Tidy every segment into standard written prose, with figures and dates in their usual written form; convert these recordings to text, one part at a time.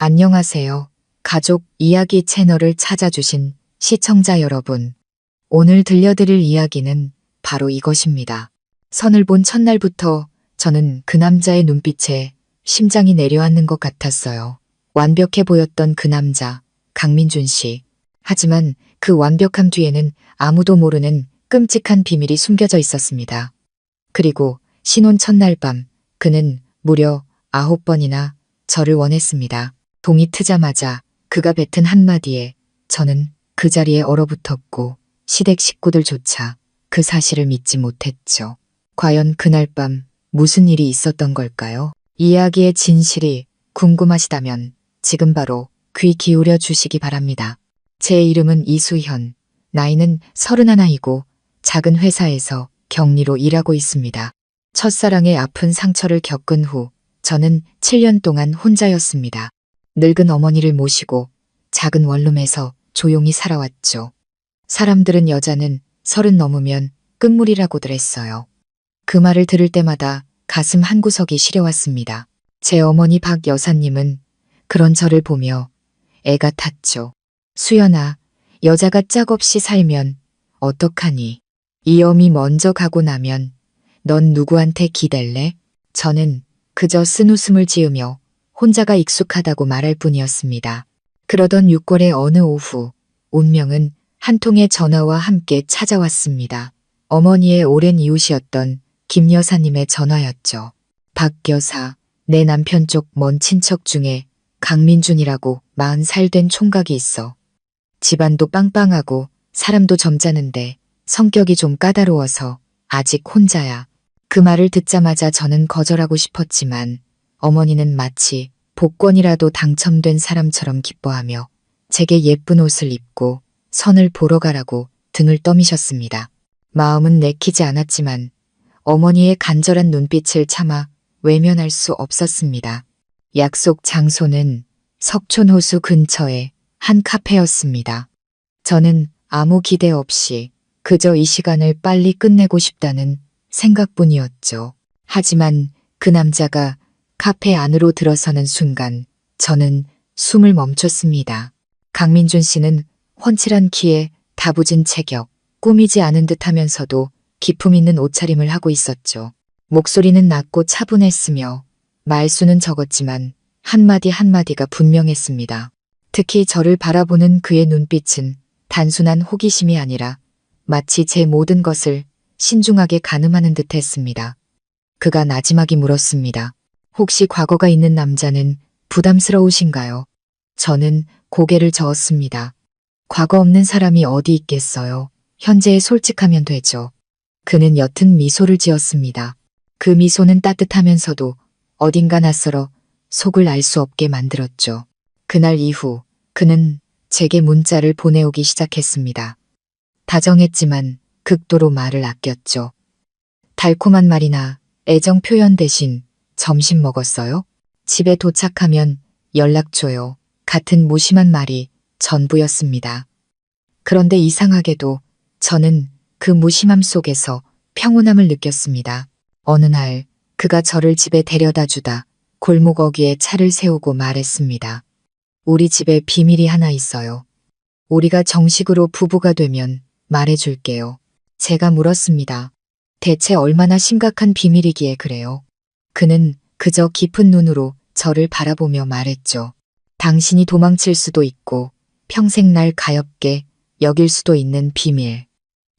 안녕하세요. 가족 이야기 채널을 찾아주신 시청자 여러분. 오늘 들려드릴 이야기는 바로 이것입니다. 선을 본 첫날부터 저는 그 남자의 눈빛에 심장이 내려앉는 것 같았어요. 완벽해 보였던 그 남자, 강민준 씨. 하지만 그 완벽함 뒤에는 아무도 모르는 끔찍한 비밀이 숨겨져 있었습니다. 그리고 신혼 첫날 밤, 그는 무려 9번이나 저를 원했습니다. 동이 트자마자 그가 뱉은 한마디에 저는 그 자리에 얼어붙었고 시댁 식구들조차 그 사실을 믿지 못했죠. 과연 그날 밤 무슨 일이 있었던 걸까요? 이야기의 진실이 궁금하시다면 지금 바로 귀 기울여 주시기 바랍니다. 제 이름은 이수현, 나이는 31이고 작은 회사에서 격리로 일하고 있습니다. 첫사랑의 아픈 상처를 겪은 후 저는 7년 동안 혼자였습니다. 늙은 어머니를 모시고 작은 원룸에서 조용히 살아왔죠. 사람들은 여자는 30 넘으면 끝물이라고들 했어요. 그 말을 들을 때마다 가슴 한구석이 시려왔습니다. 제 어머니 박 여사님은 그런 저를 보며 애가 탔죠. 수연아, 여자가 짝없이 살면 어떡하니? 이 엄이 먼저 가고 나면 넌 누구한테 기댈래? 저는 그저 쓴웃음을 지으며 혼자가 익숙하다고 말할 뿐이었습니다. 그러던 6월의 어느 오후, 운명은 한 통의 전화와 함께 찾아왔습니다. 어머니의 오랜 이웃이었던 김 여사님의 전화였죠. 박 여사, 내 남편 쪽 먼 친척 중에 강민준이라고 40살 된 총각이 있어. 집안도 빵빵하고 사람도 점잖은데 성격이 좀 까다로워서 아직 혼자야. 그 말을 듣자마자 저는 거절하고 싶었지만 어머니는 마치 복권이라도 당첨된 사람처럼 기뻐하며 제게 예쁜 옷을 입고 선을 보러 가라고 등을 떠미셨습니다. 마음은 내키지 않았지만 어머니의 간절한 눈빛을 참아 외면할 수 없었습니다. 약속 장소는 석촌호수 근처의 한 카페였습니다. 저는 아무 기대 없이 그저 이 시간을 빨리 끝내고 싶다는 생각뿐이었죠. 하지만 그 남자가 카페 안으로 들어서는 순간 저는 숨을 멈췄습니다. 강민준 씨는 훤칠한 키에 다부진 체격, 꾸미지 않은 듯 하면서도 기품 있는 옷차림을 하고 있었죠. 목소리는 낮고 차분했으며 말수는 적었지만 한마디 한마디가 분명했습니다. 특히 저를 바라보는 그의 눈빛은 단순한 호기심이 아니라 마치 제 모든 것을 신중하게 가늠하는 듯 했습니다. 그가 나지막이 물었습니다. 혹시 과거가 있는 남자는 부담스러우신가요? 저는 고개를 저었습니다. 과거 없는 사람이 어디 있겠어요. 현재에 솔직하면 되죠. 그는 옅은 미소를 지었습니다. 그 미소는 따뜻하면서도 어딘가 낯설어 속을 알 수 없게 만들었죠. 그날 이후 그는 제게 문자를 보내오기 시작했습니다. 다정했지만 극도로 말을 아꼈죠. 달콤한 말이나 애정 표현 대신 점심 먹었어요? 집에 도착하면 연락 줘요. 같은 무심한 말이 전부였습니다. 그런데 이상하게도 저는 그 무심함 속에서 평온함을 느꼈습니다. 어느 날 그가 저를 집에 데려다 주다 골목 어귀에 차를 세우고 말했습니다. 우리 집에 비밀이 하나 있어요. 우리가 정식으로 부부가 되면 말해줄게요. 제가 물었습니다. 대체 얼마나 심각한 비밀이기에 그래요? 그는 그저 깊은 눈으로 저를 바라보며 말했죠. 당신이 도망칠 수도 있고 평생 날 가엾게 여길 수도 있는 비밀.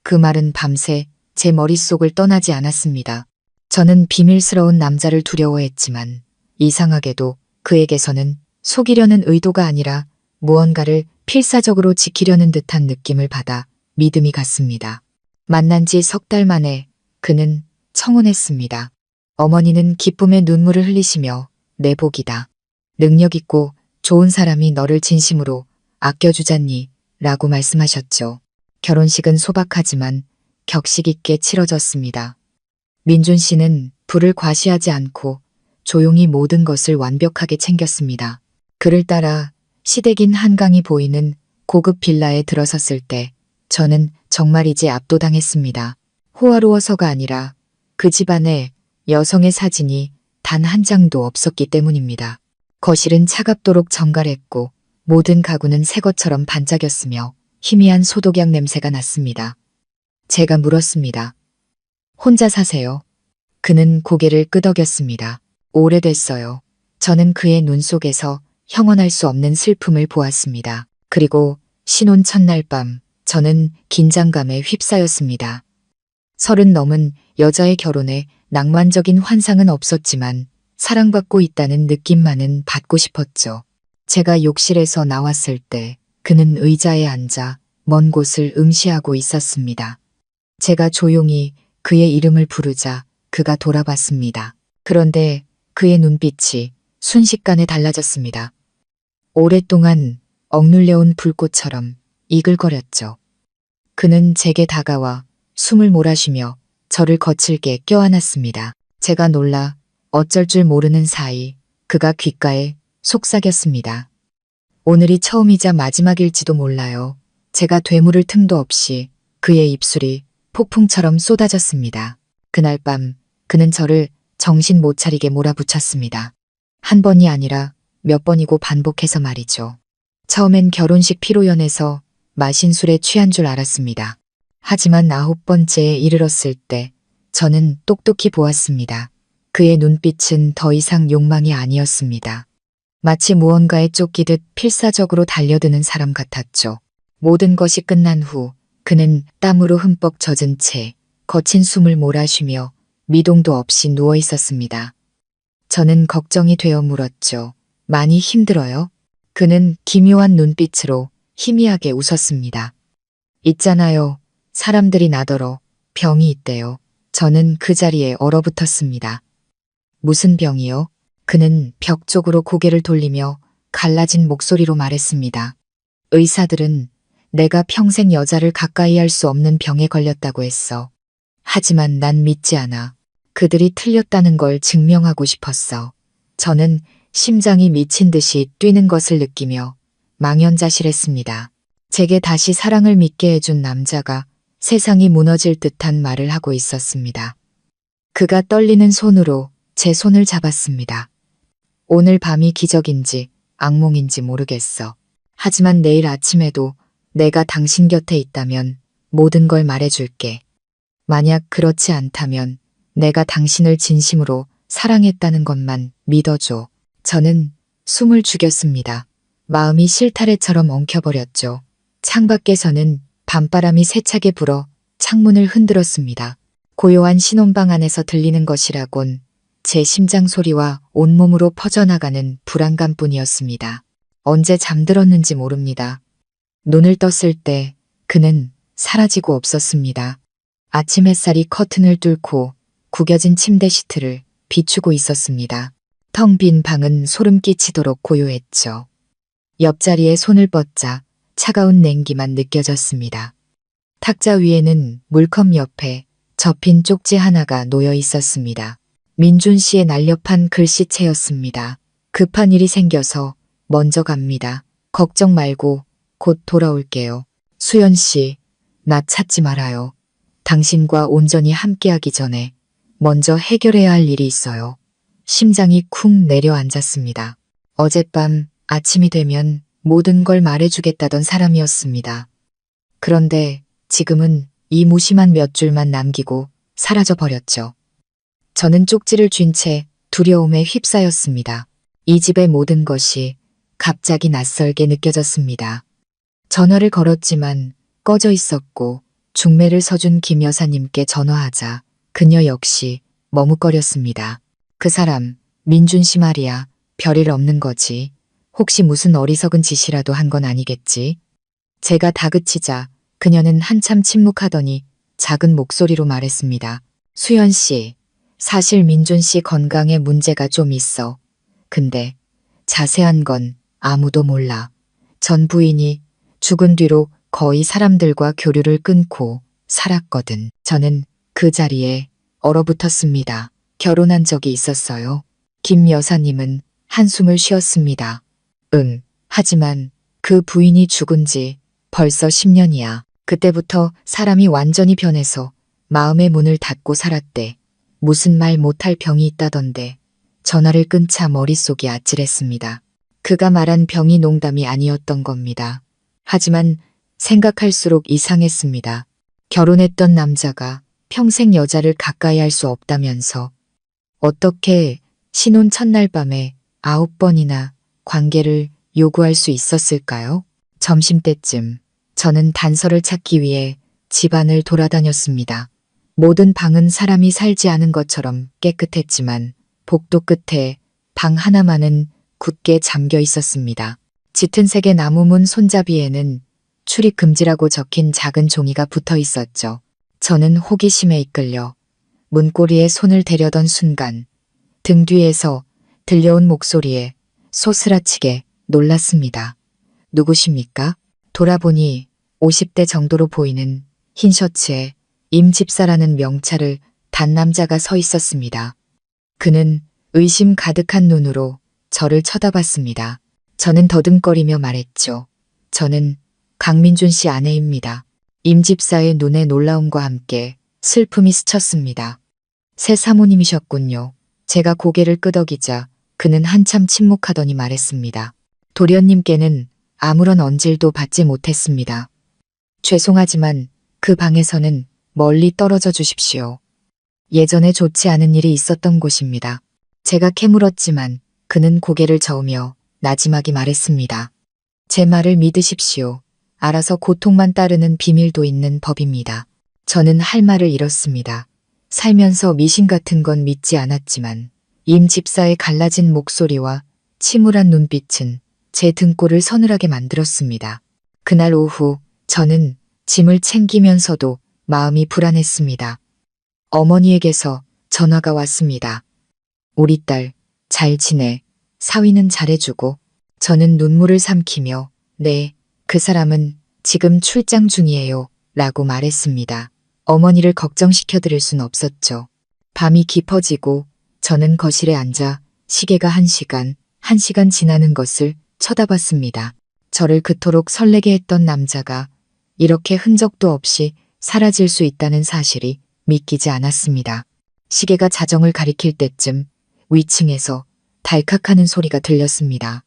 그 말은 밤새 제 머릿속을 떠나지 않았습니다. 저는 비밀스러운 남자를 두려워했지만 이상하게도 그에게서는 속이려는 의도가 아니라 무언가를 필사적으로 지키려는 듯한 느낌을 받아 믿음이 갔습니다. 만난 지 석 달 만에 그는 청혼했습니다. 어머니는 기쁨의 눈물을 흘리시며 내 복이다. 능력 있고 좋은 사람이 너를 진심으로 아껴주잖니 라고 말씀하셨죠. 결혼식은 소박하지만 격식 있게 치러졌습니다. 민준 씨는 부를 과시하지 않고 조용히 모든 것을 완벽하게 챙겼습니다. 그를 따라 시댁인 한강이 보이는 고급 빌라에 들어섰을 때 저는 정말이지 압도당했습니다. 호화로워서가 아니라 그 집안에 여성의 사진이 단 한 장도 없었기 때문입니다. 거실은 차갑도록 정갈했고 모든 가구는 새 것처럼 반짝였으며 희미한 소독약 냄새가 났습니다. 제가 물었습니다. 혼자 사세요? 그는 고개를 끄덕였습니다. 오래됐어요. 저는 그의 눈 속에서 형언할 수 없는 슬픔을 보았습니다. 그리고 신혼 첫날 밤 저는 긴장감에 휩싸였습니다. 30 넘은 여자의 결혼에 낭만적인 환상은 없었지만 사랑받고 있다는 느낌만은 받고 싶었죠. 제가 욕실에서 나왔을 때 그는 의자에 앉아 먼 곳을 응시하고 있었습니다. 제가 조용히 그의 이름을 부르자 그가 돌아봤습니다. 그런데 그의 눈빛이 순식간에 달라졌습니다. 오랫동안 억눌려온 불꽃처럼 이글거렸죠. 그는 제게 다가와 숨을 몰아쉬며 저를 거칠게 껴안았습니다. 제가 놀라 어쩔 줄 모르는 사이 그가 귓가에 속삭였습니다. 오늘이 처음이자 마지막일지도 몰라요. 제가 되물을 틈도 없이 그의 입술이 폭풍처럼 쏟아졌습니다. 그날 밤 그는 저를 정신 못 차리게 몰아붙였습니다. 한 번이 아니라 몇 번이고 반복해서 말이죠. 처음엔 결혼식 피로연에서 마신 술에 취한 줄 알았습니다. 하지만 9번째에 이르렀을 때 저는 똑똑히 보았습니다. 그의 눈빛은 더 이상 욕망이 아니었습니다. 마치 무언가에 쫓기듯 필사적으로 달려드는 사람 같았죠. 모든 것이 끝난 후 그는 땀으로 흠뻑 젖은 채 거친 숨을 몰아쉬며 미동도 없이 누워 있었습니다. 저는 걱정이 되어 물었죠. 많이 힘들어요? 그는 기묘한 눈빛으로 희미하게 웃었습니다. 있잖아요. 사람들이 나더러 병이 있대요. 저는 그 자리에 얼어붙었습니다. 무슨 병이요? 그는 벽 쪽으로 고개를 돌리며 갈라진 목소리로 말했습니다. 의사들은 내가 평생 여자를 가까이 할 수 없는 병에 걸렸다고 했어. 하지만 난 믿지 않아. 그들이 틀렸다는 걸 증명하고 싶었어. 저는 심장이 미친 듯이 뛰는 것을 느끼며 망연자실했습니다. 제게 다시 사랑을 믿게 해준 남자가 세상이 무너질 듯한 말을 하고 있었습니다. 그가 떨리는 손으로 제 손을 잡았습니다. 오늘 밤이 기적인지 악몽인지 모르겠어. 하지만 내일 아침에도 내가 당신 곁에 있다면 모든 걸 말해줄게. 만약 그렇지 않다면 내가 당신을 진심으로 사랑했다는 것만 믿어줘. 저는 숨을 죽였습니다. 마음이 실타래처럼 엉켜버렸죠. 창밖에서는 밤바람이 세차게 불어 창문을 흔들었습니다. 고요한 신혼방 안에서 들리는 것이라곤 제 심장 소리와 온몸으로 퍼져나가는 불안감뿐이었습니다. 언제 잠들었는지 모릅니다. 눈을 떴을 때 그는 사라지고 없었습니다. 아침 햇살이 커튼을 뚫고 구겨진 침대 시트를 비추고 있었습니다. 텅 빈 방은 소름 끼치도록 고요했죠. 옆자리에 손을 뻗자 차가운 냉기만 느껴졌습니다. 탁자 위에는 물컵 옆에 접힌 쪽지 하나가 놓여 있었습니다. 민준 씨의 날렵한 글씨체였습니다. 급한 일이 생겨서 먼저 갑니다. 걱정 말고 곧 돌아올게요. 수연 씨, 나 찾지 말아요. 당신과 온전히 함께하기 전에 먼저 해결해야 할 일이 있어요. 심장이 쿵 내려앉았습니다. 어젯밤 아침이 되면 모든 걸 말해주겠다던 사람이었습니다. 그런데 지금은 이 무심한 몇 줄만 남기고 사라져 버렸죠. 저는 쪽지를 쥔 채 두려움에 휩싸였습니다. 이 집의 모든 것이 갑자기 낯설게 느껴졌습니다. 전화를 걸었지만 꺼져 있었고 중매를 서준 김 여사님께 전화하자 그녀 역시 머뭇거렸습니다. 그 사람, 민준 씨 말이야. 별일 없는 거지. 혹시 무슨 어리석은 짓이라도 한 건 아니겠지? 제가 다그치자 그녀는 한참 침묵하더니 작은 목소리로 말했습니다. 수연 씨, 사실 민준 씨 건강에 문제가 좀 있어. 근데 자세한 건 아무도 몰라. 전 부인이 죽은 뒤로 거의 사람들과 교류를 끊고 살았거든. 저는 그 자리에 얼어붙었습니다. 결혼한 적이 있었어요. 김 여사님은 한숨을 쉬었습니다. 응, 하지만 그 부인이 죽은 지 벌써 10년이야. 그때부터 사람이 완전히 변해서 마음의 문을 닫고 살았대. 무슨 말 못할 병이 있다던데. 전화를 끊자 머릿속이 아찔했습니다. 그가 말한 병이 농담이 아니었던 겁니다. 하지만 생각할수록 이상했습니다. 결혼했던 남자가 평생 여자를 가까이 할 수 없다면서 어떻게 신혼 첫날 밤에 9번이나 관계를 요구할 수 있었을까요? 점심때쯤 저는 단서를 찾기 위해 집안을 돌아다녔습니다. 모든 방은 사람이 살지 않은 것처럼 깨끗했지만 복도 끝에 방 하나만은 굳게 잠겨 있었습니다. 짙은 색의 나무문 손잡이에는 출입 금지라고 적힌 작은 종이가 붙어 있었죠. 저는 호기심에 이끌려 문고리에 손을 대려던 순간 등 뒤에서 들려온 목소리에 소스라치게 놀랐습니다. 누구십니까? 돌아보니 50대 정도로 보이는 흰 셔츠에 임 집사라는 명찰을 단 남자가 서 있었습니다. 그는 의심 가득한 눈으로 저를 쳐다봤습니다. 저는 더듬거리며 말했죠. 저는 강민준 씨 아내입니다. 임 집사의 눈에 놀라움과 함께 슬픔이 스쳤습니다. 새 사모님이셨군요. 제가 고개를 끄덕이자 그는 한참 침묵하더니 말했습니다. 도련님께는 아무런 언질도 받지 못했습니다. 죄송하지만 그 방에서는 멀리 떨어져 주십시오. 예전에 좋지 않은 일이 있었던 곳입니다. 제가 캐물었지만 그는 고개를 저으며 나지막이 말했습니다. 제 말을 믿으십시오. 알아서 고통만 따르는 비밀도 있는 법입니다. 저는 할 말을 잃었습니다. 살면서 미신 같은 건 믿지 않았지만 임 집사의 갈라진 목소리와 침울한 눈빛은 제 등골을 서늘하게 만들었습니다. 그날 오후 저는 짐을 챙기면서도 마음이 불안했습니다. 어머니에게서 전화가 왔습니다. 우리 딸 잘 지내. 사위는 잘해주고. 저는 눈물을 삼키며 네, 그 사람은 지금 출장 중이에요 라고 말했습니다. 어머니를 걱정시켜드릴 순 없었죠. 밤이 깊어지고 저는 거실에 앉아 시계가 1시간 지나는 것을 쳐다봤습니다. 저를 그토록 설레게 했던 남자가 이렇게 흔적도 없이 사라질 수 있다는 사실이 믿기지 않았습니다. 시계가 자정을 가리킬 때쯤 위층에서 달칵하는 소리가 들렸습니다.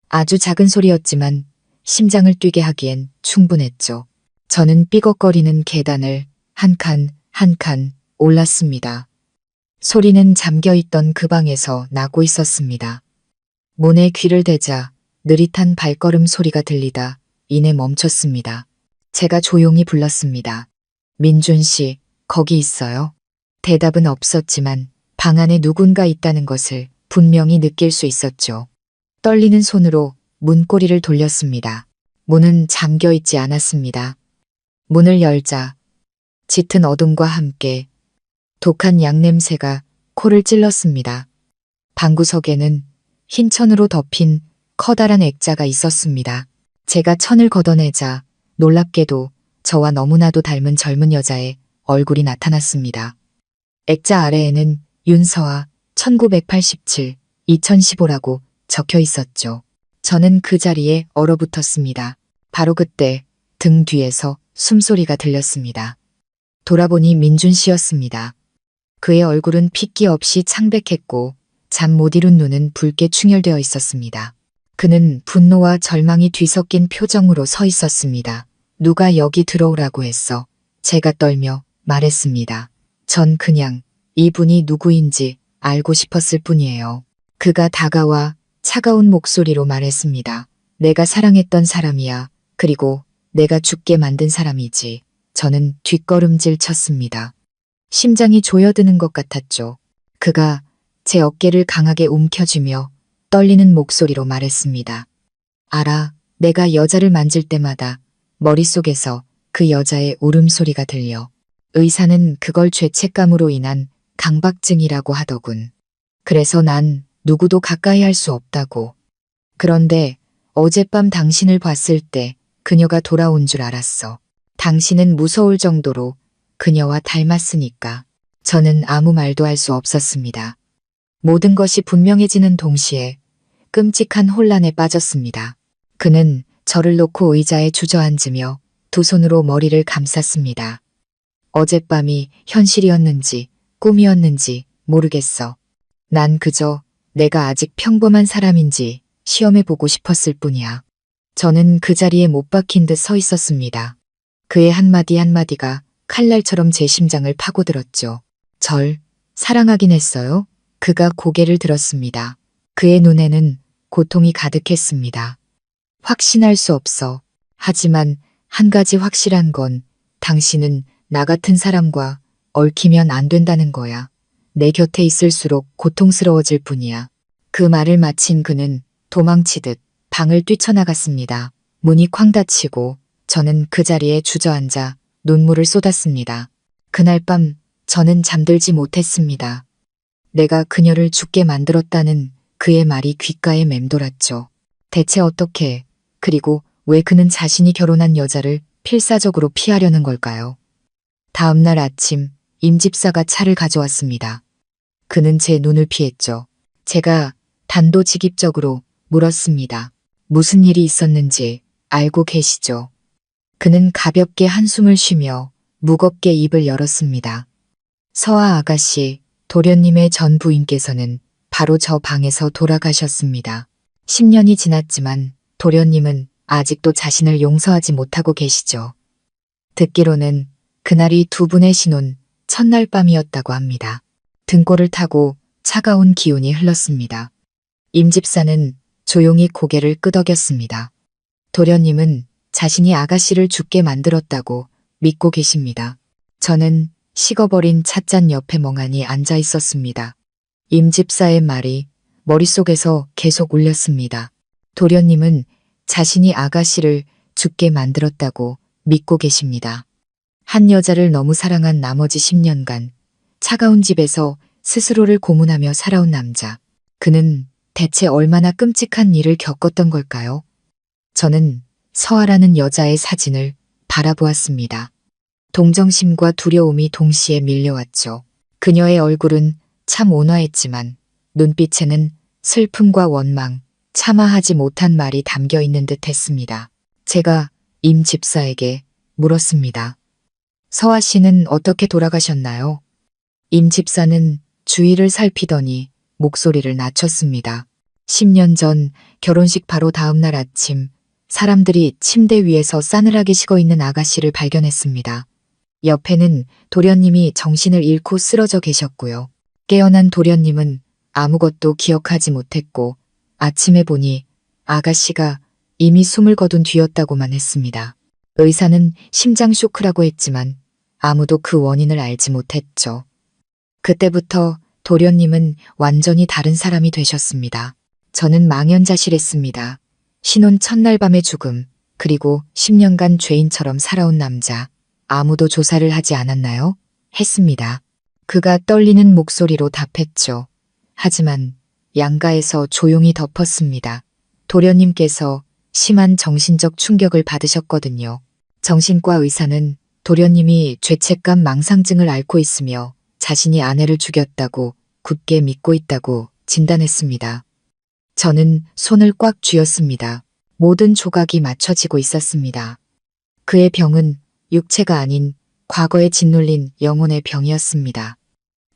아주 작은 소리였지만 심장을 뛰게 하기엔 충분했죠. 저는 삐걱거리는 계단을 한 칸 올랐습니다. 소리는 잠겨있던 그 방에서 나고 있었습니다. 문에 귀를 대자 느릿한 발걸음 소리가 들리다 이내 멈췄습니다. 제가 조용히 불렀습니다. 민준 씨, 거기 있어요? 대답은 없었지만 방 안에 누군가 있다는 것을 분명히 느낄 수 있었죠. 떨리는 손으로 문고리를 돌렸습니다. 문은 잠겨 있지 않았습니다. 문을 열자 짙은 어둠과 함께 독한 양냄새가 코를 찔렀습니다. 방구석에는 흰 천으로 덮인 커다란 액자가 있었습니다. 제가 천을 걷어내자 놀랍게도 저와 너무나도 닮은 젊은 여자의 얼굴이 나타났습니다. 액자 아래에는 윤서아 1987, 2015라고 적혀 있었죠. 저는 그 자리에 얼어붙었습니다. 바로 그때 등 뒤에서 숨소리가 들렸습니다. 돌아보니 민준 씨였습니다. 그의 얼굴은 핏기 없이 창백했고 잠 못 이룬 눈은 붉게 충혈되어 있었습니다. 그는 분노와 절망이 뒤섞인 표정으로 서 있었습니다. 누가 여기 들어오라고 했어? 제가 떨며 말했습니다. 전 그냥 이분이 누구인지 알고 싶었을 뿐이에요. 그가 다가와 차가운 목소리로 말했습니다. 내가 사랑했던 사람이야. 그리고 내가 죽게 만든 사람이지. 저는 뒷걸음질 쳤습니다. 심장이 조여드는 것 같았죠. 그가 제 어깨를 강하게 움켜쥐며 떨리는 목소리로 말했습니다. 알아, 내가 여자를 만질 때마다 머릿속에서 그 여자의 울음소리가 들려. 의사는 그걸 죄책감으로 인한 강박증이라고 하더군. 그래서 난 누구도 가까이 할 수 없다고. 그런데 어젯밤 당신을 봤을 때 그녀가 돌아온 줄 알았어. 당신은 무서울 정도로 그녀와 닮았으니까. 저는 아무 말도 할 수 없었습니다. 모든 것이 분명해지는 동시에 끔찍한 혼란에 빠졌습니다. 그는 저를 놓고 의자에 주저앉으며 두 손으로 머리를 감쌌습니다. 어젯밤이 현실이었는지 꿈이었는지 모르겠어. 난 그저 내가 아직 평범한 사람인지 시험해보고 싶었을 뿐이야. 저는 그 자리에 못 박힌 듯 서 있었습니다. 그의 한마디 한마디가 칼날처럼 제 심장을 파고들었죠. 절 사랑하긴 했어요. 그가 고개를 들었습니다. 그의 눈에는 고통이 가득했습니다. 확신할 수 없어. 하지만 한 가지 확실한 건 당신은 나 같은 사람과 얽히면 안 된다는 거야. 내 곁에 있을수록 고통스러워질 뿐이야. 그 말을 마친 그는 도망치듯 방을 뛰쳐나갔습니다. 문이 쾅 닫히고 저는 그 자리에 주저앉아 눈물을 쏟았습니다. 그날 밤 저는 잠들지 못했습니다. 내가 그녀를 죽게 만들었다는 그의 말이 귓가에 맴돌았죠. 대체 어떻게, 그리고 왜 그는 자신이 결혼한 여자를 필사적으로 피하려는 걸까요? 다음 날 아침 임 집사가 차를 가져왔습니다. 그는 제 눈을 피했죠. 제가 단도직입적으로 물었습니다. 무슨 일이 있었는지 알고 계시죠? 그는 가볍게 한숨을 쉬며 무겁게 입을 열었습니다. 서아 아가씨, 도련님의 전 부인께서는 바로 저 방에서 돌아가셨습니다. 10년이 지났지만 도련님은 아직도 자신을 용서하지 못하고 계시죠. 듣기로는 그날이 두 분의 신혼 첫날 밤이었다고 합니다. 등골을 타고 차가운 기운이 흘렀습니다. 임 집사는 조용히 고개를 끄덕였습니다. 도련님은 자신이 아가씨를 죽게 만들었다고 믿고 계십니다. 저는 식어버린 찻잔 옆에 멍하니 앉아 있었습니다. 임 집사의 말이 머릿속에서 계속 울렸습니다. 도련님은 자신이 아가씨를 죽게 만들었다고 믿고 계십니다. 한 여자를 너무 사랑한 나머지 10년간 차가운 집에서 스스로를 고문하며 살아온 남자. 그는 대체 얼마나 끔찍한 일을 겪었던 걸까요? 저는 서아라는 여자의 사진을 바라보았습니다. 동정심과 두려움이 동시에 밀려왔죠. 그녀의 얼굴은 참 온화했지만 눈빛에는 슬픔과 원망, 참아하지 못한 말이 담겨 있는 듯 했습니다. 제가 임 집사에게 물었습니다. 서아 씨는 어떻게 돌아가셨나요? 임 집사는 주위를 살피더니 목소리를 낮췄습니다. 10년 전 결혼식 바로 다음 날 아침 사람들이 침대 위에서 싸늘하게 식어있는 아가씨를 발견했습니다. 옆에는 도련님이 정신을 잃고 쓰러져 계셨고요. 깨어난 도련님은 아무것도 기억하지 못했고 아침에 보니 아가씨가 이미 숨을 거둔 뒤였다고만 했습니다. 의사는 심장 쇼크라고 했지만 아무도 그 원인을 알지 못했죠. 그때부터 도련님은 완전히 다른 사람이 되셨습니다. 저는 망연자실했습니다. 신혼 첫날 밤의 죽음, 그리고 10년간 죄인처럼 살아온 남자. 아무도 조사를 하지 않았나요? 했습니다. 그가 떨리는 목소리로 답했죠. 하지만 양가에서 조용히 덮었습니다. 도련님께서 심한 정신적 충격을 받으셨거든요. 정신과 의사는 도련님이 죄책감 망상증을 앓고 있으며 자신이 아내를 죽였다고 굳게 믿고 있다고 진단했습니다. 저는 손을 꽉 쥐었습니다. 모든 조각이 맞춰지고 있었습니다. 그의 병은 육체가 아닌 과거에 짓눌린 영혼의 병이었습니다.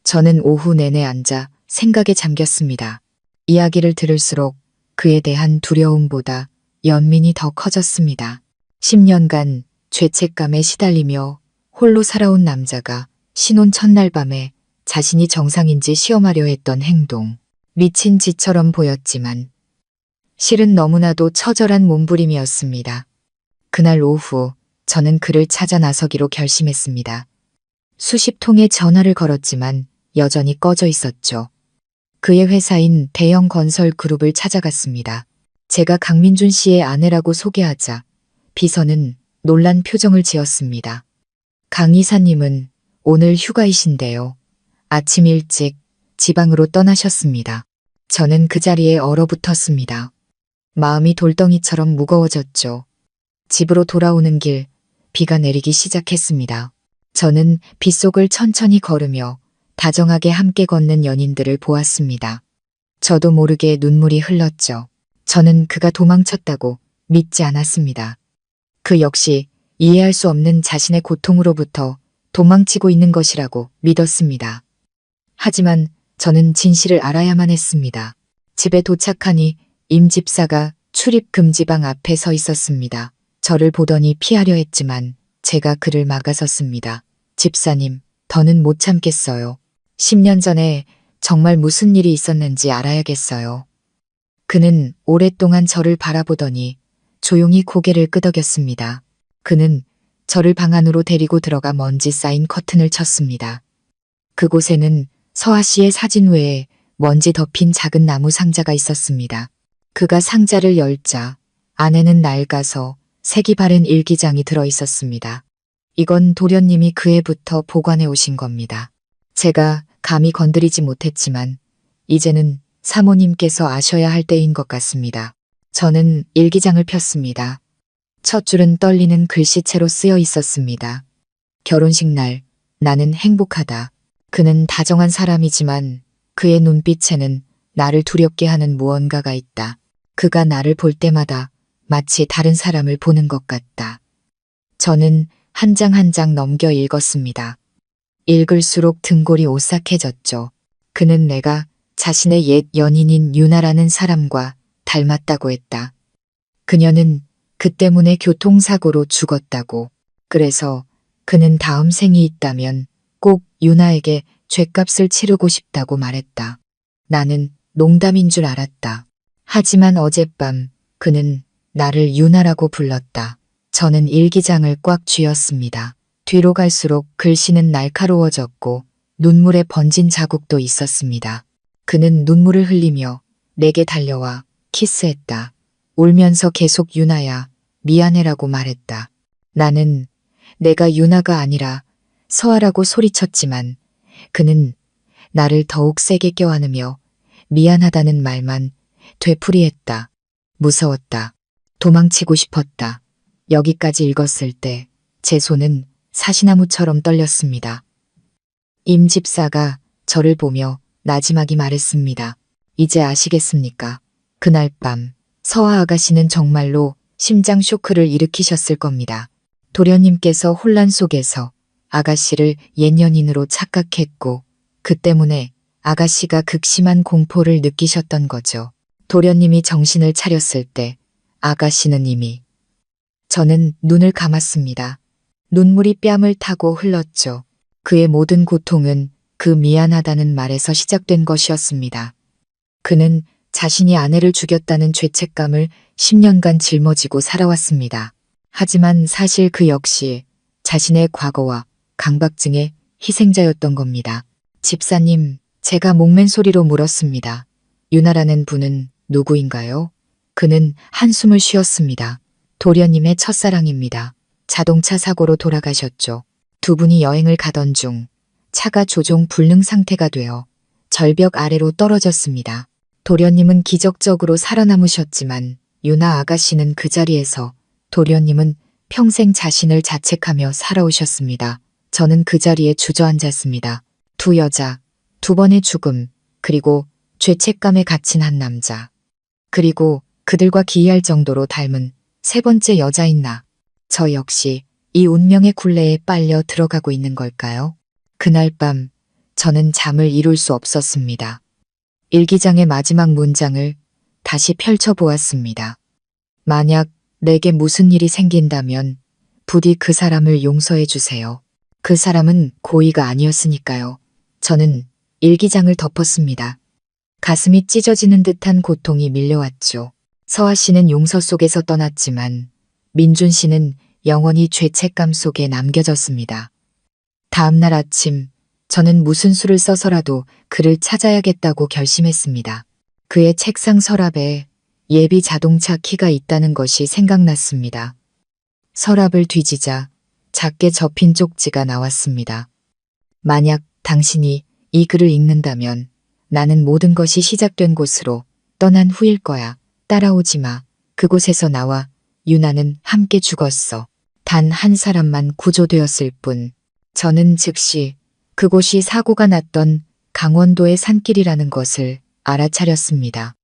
저는 오후 내내 앉아 생각에 잠겼습니다. 이야기를 들을수록 그에 대한 두려움보다 연민이 더 커졌습니다. 10년간 죄책감에 시달리며 홀로 살아온 남자가 신혼 첫날 밤에 자신이 정상인지 시험하려 했던 행동. 미친 짓처럼 보였지만 실은 너무나도 처절한 몸부림이었습니다. 그날 오후 저는 그를 찾아 나서기로 결심했습니다. 수십 통의 전화를 걸었지만 여전히 꺼져 있었죠. 그의 회사인 대형 건설 그룹을 찾아갔습니다. 제가 강민준 씨의 아내라고 소개하자 비서는 놀란 표정을 지었습니다. 강 이사님은 오늘 휴가이신데요. 아침 일찍 지방으로 떠나셨습니다. 저는 그 자리에 얼어붙었습니다. 마음이 돌덩이처럼 무거워졌죠. 집으로 돌아오는 길, 비가 내리기 시작했습니다. 저는 빗속을 천천히 걸으며 다정하게 함께 걷는 연인들을 보았습니다. 저도 모르게 눈물이 흘렀죠. 저는 그가 도망쳤다고 믿지 않았습니다. 그 역시 이해할 수 없는 자신의 고통으로부터 도망치고 있는 것이라고 믿었습니다. 하지만 저는 진실을 알아야만 했습니다. 집에 도착하니 임 집사가 출입 금지방 앞에 서 있었습니다. 저를 보더니 피하려 했지만 제가 그를 막아섰습니다. 집사님, 더는 못 참겠어요. 10년 전에 정말 무슨 일이 있었는지 알아야겠어요. 그는 오랫동안 저를 바라보더니 조용히 고개를 끄덕였습니다. 그는 저를 방 안으로 데리고 들어가 먼지 쌓인 커튼을 쳤습니다. 그곳에는 서아 씨의 사진 외에 먼지 덮인 작은 나무 상자가 있었습니다. 그가 상자를 열자 안에는 낡아서 색이 바랜 일기장이 들어 있었습니다. 이건 도련님이 그 해부터 보관해 오신 겁니다. 제가 감히 건드리지 못했지만 이제는 사모님께서 아셔야 할 때인 것 같습니다. 저는 일기장을 폈습니다. 첫 줄은 떨리는 글씨체로 쓰여 있었습니다. 결혼식 날, 나는 행복하다. 그는 다정한 사람이지만 그의 눈빛에는 나를 두렵게 하는 무언가가 있다. 그가 나를 볼 때마다 마치 다른 사람을 보는 것 같다. 저는 한 장 한 장 넘겨 읽었습니다. 읽을수록 등골이 오싹해졌죠. 그는 내가 자신의 옛 연인인 유나라는 사람과 닮았다고 했다. 그녀는 그 때문에 교통사고로 죽었다고. 그래서 그는 다음 생이 있다면 꼭 유나에게 죗값을 치르고 싶다고 말했다. 나는 농담인 줄 알았다. 하지만 어젯밤 그는 나를 유나라고 불렀다. 저는 일기장을 꽉 쥐었습니다. 뒤로 갈수록 글씨는 날카로워졌고 눈물에 번진 자국도 있었습니다. 그는 눈물을 흘리며 내게 달려와 키스했다. 울면서 계속 유나야, 미안해라고 말했다. 나는 내가 유나가 아니라 서아라고 소리쳤지만 그는 나를 더욱 세게 껴안으며 미안하다는 말만 되풀이했다. 무서웠다. 도망치고 싶었다. 여기까지 읽었을 때 제 손은 사시나무처럼 떨렸습니다. 임 집사가 저를 보며 나지막이 말했습니다. 이제 아시겠습니까? 그날 밤 서아 아가씨는 정말로 심장 쇼크를 일으키셨을 겁니다. 도련님께서 혼란 속에서 아가씨를 옛 연인으로 착각했고 그 때문에 아가씨가 극심한 공포를 느끼셨던 거죠. 도련님이 정신을 차렸을 때 아가씨는 이미. 저는 눈을 감았습니다. 눈물이 뺨을 타고 흘렀죠. 그의 모든 고통은 그 미안하다는 말에서 시작된 것이었습니다. 그는 자신이 아내를 죽였다는 죄책감을 10년간 짊어지고 살아왔습니다. 하지만 사실 그 역시 자신의 과거와 강박증의 희생자였던 겁니다. 집사님, 제가 목맨 소리로 물었습니다. 유나라는 분은 누구인가요? 그는 한숨을 쉬었습니다. 도련님의 첫사랑입니다. 자동차 사고로 돌아가셨죠. 두 분이 여행을 가던 중 차가 조종 불능 상태가 되어 절벽 아래로 떨어졌습니다. 도련님은 기적적으로 살아남으셨지만 유나 아가씨는 그 자리에서 도련님은 평생 자신을 자책하며 살아오셨습니다. 저는 그 자리에 주저앉았습니다. 두 여자, 두 번의 죽음, 그리고 죄책감에 갇힌 한 남자. 그리고 그들과 기이할 정도로 닮은 세 번째 여자인 나. 저 역시 이 운명의 굴레에 빨려 들어가고 있는 걸까요? 그날 밤 저는 잠을 이룰 수 없었습니다. 일기장의 마지막 문장을 다시 펼쳐보았습니다. 만약 내게 무슨 일이 생긴다면 부디 그 사람을 용서해 주세요. 그 사람은 고의가 아니었으니까요. 저는 일기장을 덮었습니다. 가슴이 찢어지는 듯한 고통이 밀려왔죠. 서아 씨는 용서 속에서 떠났지만 민준 씨는 영원히 죄책감 속에 남겨졌습니다. 다음 날 아침 저는 무슨 수를 써서라도 그를 찾아야겠다고 결심했습니다. 그의 책상 서랍에 예비 자동차 키가 있다는 것이 생각났습니다. 서랍을 뒤지자 작게 접힌 쪽지가 나왔습니다. 만약 당신이 이 글을 읽는다면 나는 모든 것이 시작된 곳으로 떠난 후일 거야. 따라오지 마. 그곳에서 나와 유나는 함께 죽었어. 단 한 사람만 구조되었을 뿐. 저는 즉시 그곳이 사고가 났던 강원도의 산길이라는 것을 알아차렸습니다.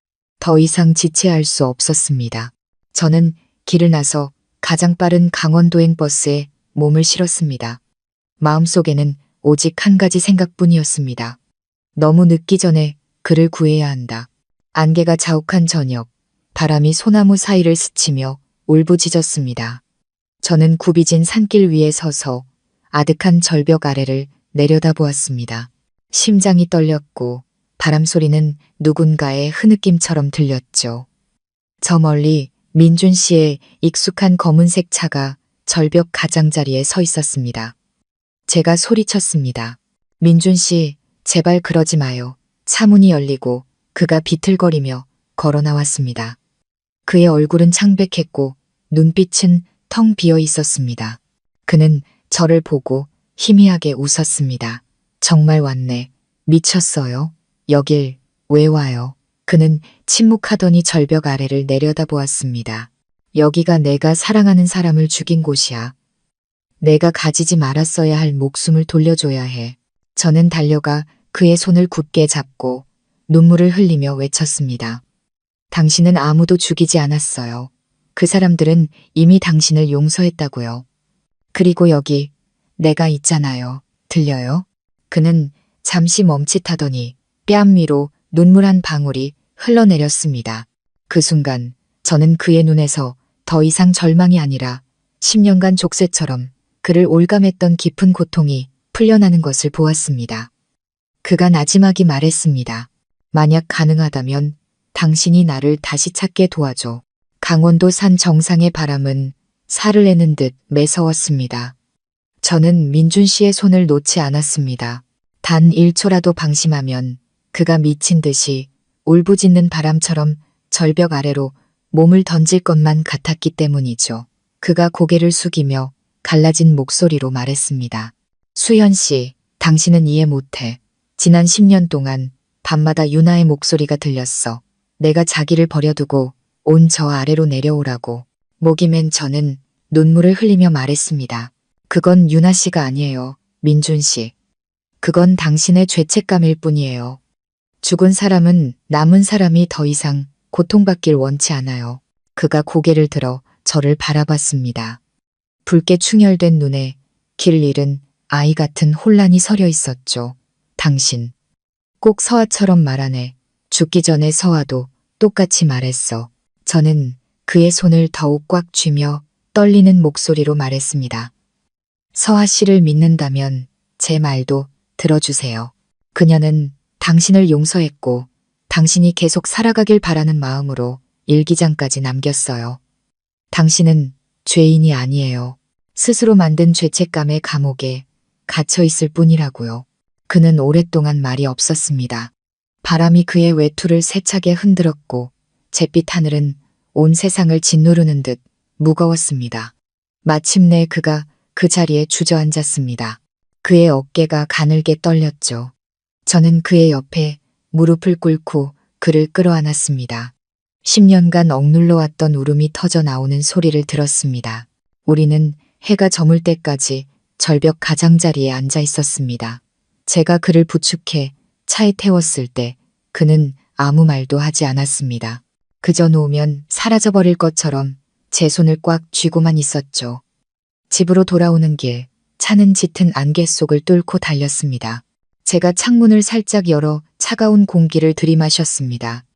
더 이상 지체할 수 없었습니다. 저는 길을 나서 가장 빠른 강원도행 버스에 몸을 실었습니다. 마음속에는 오직 한 가지 생각뿐이었습니다. 너무 늦기 전에 그를 구해야 한다. 안개가 자욱한 저녁, 바람이 소나무 사이를 스치며 울부짖었습니다. 저는 굽이진 산길 위에 서서 아득한 절벽 아래를 내려다보았습니다. 심장이 떨렸고 바람 소리는 누군가의 흐느낌처럼 들렸죠. 저 멀리 민준 씨의 익숙한 검은색 차가 절벽 가장자리에 서 있었습니다. 제가 소리쳤습니다. 민준 씨, 제발 그러지 마요. 차 문이 열리고 그가 비틀거리며 걸어 나왔습니다. 그의 얼굴은 창백했고 눈빛은 텅 비어 있었습니다. 그는 저를 보고 희미하게 웃었습니다. 정말 왔네. 미쳤어요. 여길 왜 와요? 그는 침묵하더니 절벽 아래를 내려다보았습니다. 여기가 내가 사랑하는 사람을 죽인 곳이야. 내가 가지지 말았어야 할 목숨을 돌려줘야 해. 저는 달려가 그의 손을 굳게 잡고 눈물을 흘리며 외쳤습니다. 당신은 아무도 죽이지 않았어요. 그 사람들은 이미 당신을 용서했다고요. 그리고 여기 내가 있잖아요. 들려요? 그는 잠시 멈칫하더니 뺨 위로 눈물 한 방울이 흘러내렸습니다. 그 순간 저는 그의 눈에서 더 이상 절망이 아니라 10년간 족쇄처럼 그를 올감했던 깊은 고통이 풀려나는 것을 보았습니다. 그가 나지막이 말했습니다. 만약 가능하다면 당신이 나를 다시 찾게 도와줘. 강원도 산 정상의 바람은 살을 내는 듯 매서웠습니다. 저는 민준 씨의 손을 놓지 않았습니다. 단 1초라도 방심하면 그가 미친 듯이 울부짖는 바람처럼 절벽 아래로 몸을 던질 것만 같았기 때문이죠. 그가 고개를 숙이며 갈라진 목소리로 말했습니다. 수현 씨, 당신은 이해 못해. 지난 10년 동안 밤마다 유나의 목소리가 들렸어. 내가 자기를 버려두고 온 저 아래로 내려오라고. 목이 맨 저는 눈물을 흘리며 말했습니다. 그건 유나 씨가 아니에요. 민준 씨. 그건 당신의 죄책감일 뿐이에요. 죽은 사람은 남은 사람이 더 이상 고통받길 원치 않아요. 그가 고개를 들어 저를 바라봤습니다. 붉게 충혈된 눈에 길 잃은 아이 같은 혼란이 서려 있었죠. 당신. 꼭 서아처럼 말하네. 죽기 전에 서아도 똑같이 말했어. 저는 그의 손을 더욱 꽉 쥐며 떨리는 목소리로 말했습니다. 서아 씨를 믿는다면 제 말도 들어주세요. 그녀는 당신을 용서했고 당신이 계속 살아가길 바라는 마음으로 일기장까지 남겼어요. 당신은 죄인이 아니에요. 스스로 만든 죄책감의 감옥에 갇혀 있을 뿐이라고요. 그는 오랫동안 말이 없었습니다. 바람이 그의 외투를 세차게 흔들었고 잿빛 하늘은 온 세상을 짓누르는 듯 무거웠습니다. 마침내 그가 그 자리에 주저앉았습니다. 그의 어깨가 가늘게 떨렸죠. 저는 그의 옆에 무릎을 꿇고 그를 끌어안았습니다. 10년간 억눌러 왔던 울음이 터져 나오는 소리를 들었습니다. 우리는 해가 저물 때까지 절벽 가장자리에 앉아 있었습니다. 제가 그를 부축해 차에 태웠을 때 그는 아무 말도 하지 않았습니다. 그저 누우면 사라져버릴 것처럼 제 손을 꽉 쥐고만 있었죠. 집으로 돌아오는 길, 차는 짙은 안개 속을 뚫고 달렸습니다. 제가 창문을 살짝 열어 차가운 공기를 들이마셨습니다.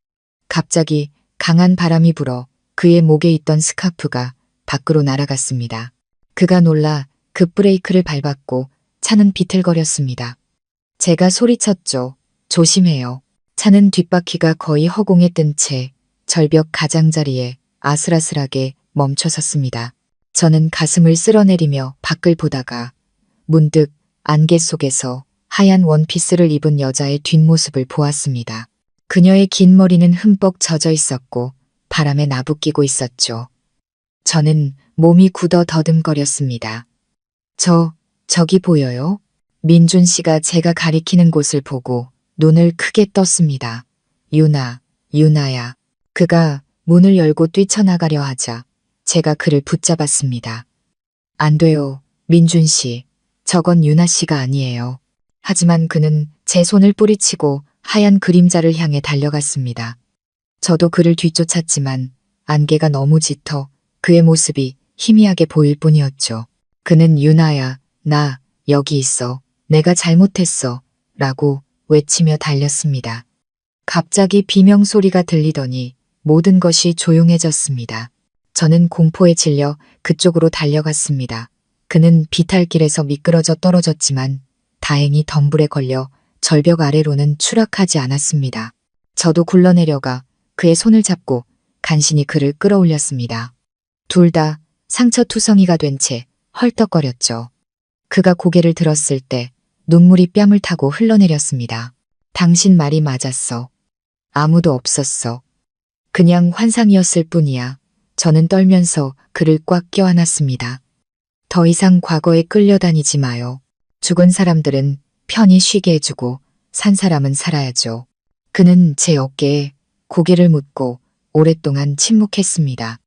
갑자기 강한 바람이 불어 그의 목에 있던 스카프가 밖으로 날아갔습니다. 그가 놀라 급브레이크를 밟았고 차는 비틀거렸습니다. 제가 소리쳤죠. 조심해요. 차는 뒷바퀴가 거의 허공에 뜬 채 절벽 가장자리에 아슬아슬하게 멈춰섰습니다. 저는 가슴을 쓸어내리며 밖을 보다가 문득 안개 속에서 하얀 원피스를 입은 여자의 뒷모습을 보았습니다. 그녀의 긴 머리는 흠뻑 젖어 있었고 바람에 나부끼고 있었죠. 저는 몸이 굳어 더듬거렸습니다. 저기 보여요? 민준 씨가 제가 가리키는 곳을 보고 눈을 크게 떴습니다. 유나야. 그가 문을 열고 뛰쳐나가려 하자 제가 그를 붙잡았습니다. 안 돼요, 민준 씨. 저건 유나 씨가 아니에요. 하지만 그는 제 손을 뿌리치고 하얀 그림자를 향해 달려갔습니다. 저도 그를 뒤쫓았지만 안개가 너무 짙어 그의 모습이 희미하게 보일 뿐이었죠. 그는 유나야, 나 여기 있어. 내가 잘못했어. 라고 외치며 달렸습니다. 갑자기 비명소리가 들리더니 모든 것이 조용해졌습니다. 저는 공포에 질려 그쪽으로 달려갔습니다. 그는 비탈길에서 미끄러져 떨어졌지만 다행히 덤불에 걸려 절벽 아래로는 추락하지 않았습니다. 저도 굴러내려가 그의 손을 잡고 간신히 그를 끌어올렸습니다. 둘 다 상처투성이가 된 채 헐떡거렸죠. 그가 고개를 들었을 때 눈물이 뺨을 타고 흘러내렸습니다. 당신 말이 맞았어. 아무도 없었어. 그냥 환상이었을 뿐이야. 저는 떨면서 그를 꽉 껴안았습니다. 더 이상 과거에 끌려다니지 마요. 죽은 사람들은 편히 쉬게 해주고 산 사람은 살아야죠. 그는 제 어깨에 고개를 묻고 오랫동안 침묵했습니다.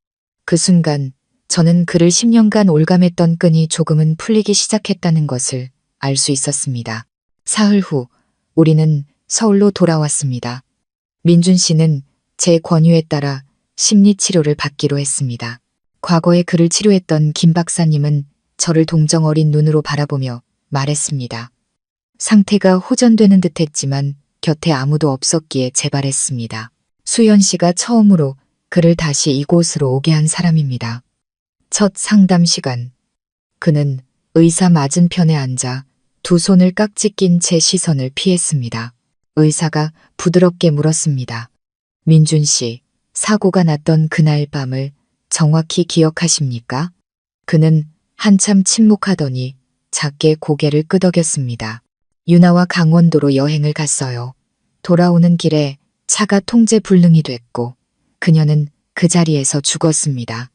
그 순간 저는 그를 10년간 올감했던 끈이 조금은 풀리기 시작했다는 것을 알 수 있었습니다. 사흘 후 우리는 서울로 돌아왔습니다. 민준 씨는 제 권유에 따라 심리치료를 받기로 했습니다. 과거에 그를 치료했던 김 박사님은 저를 동정 어린 눈으로 바라보며 말했습니다. 상태가 호전되는 듯 했지만 곁에 아무도 없었기에 재발했습니다. 수현 씨가 처음으로 그를 다시 이곳으로 오게 한 사람입니다. 첫 상담 시간. 그는 의사 맞은편에 앉아 두 손을 깍지 낀 채 시선을 피했습니다. 의사가 부드럽게 물었습니다. 민준 씨, 사고가 났던 그날 밤을 정확히 기억하십니까? 그는 한참 침묵하더니 작게 고개를 끄덕였습니다. 유나와 강원도로 여행을 갔어요. 돌아오는 길에 차가 통제 불능이 됐고 그녀는 그 자리에서 죽었습니다.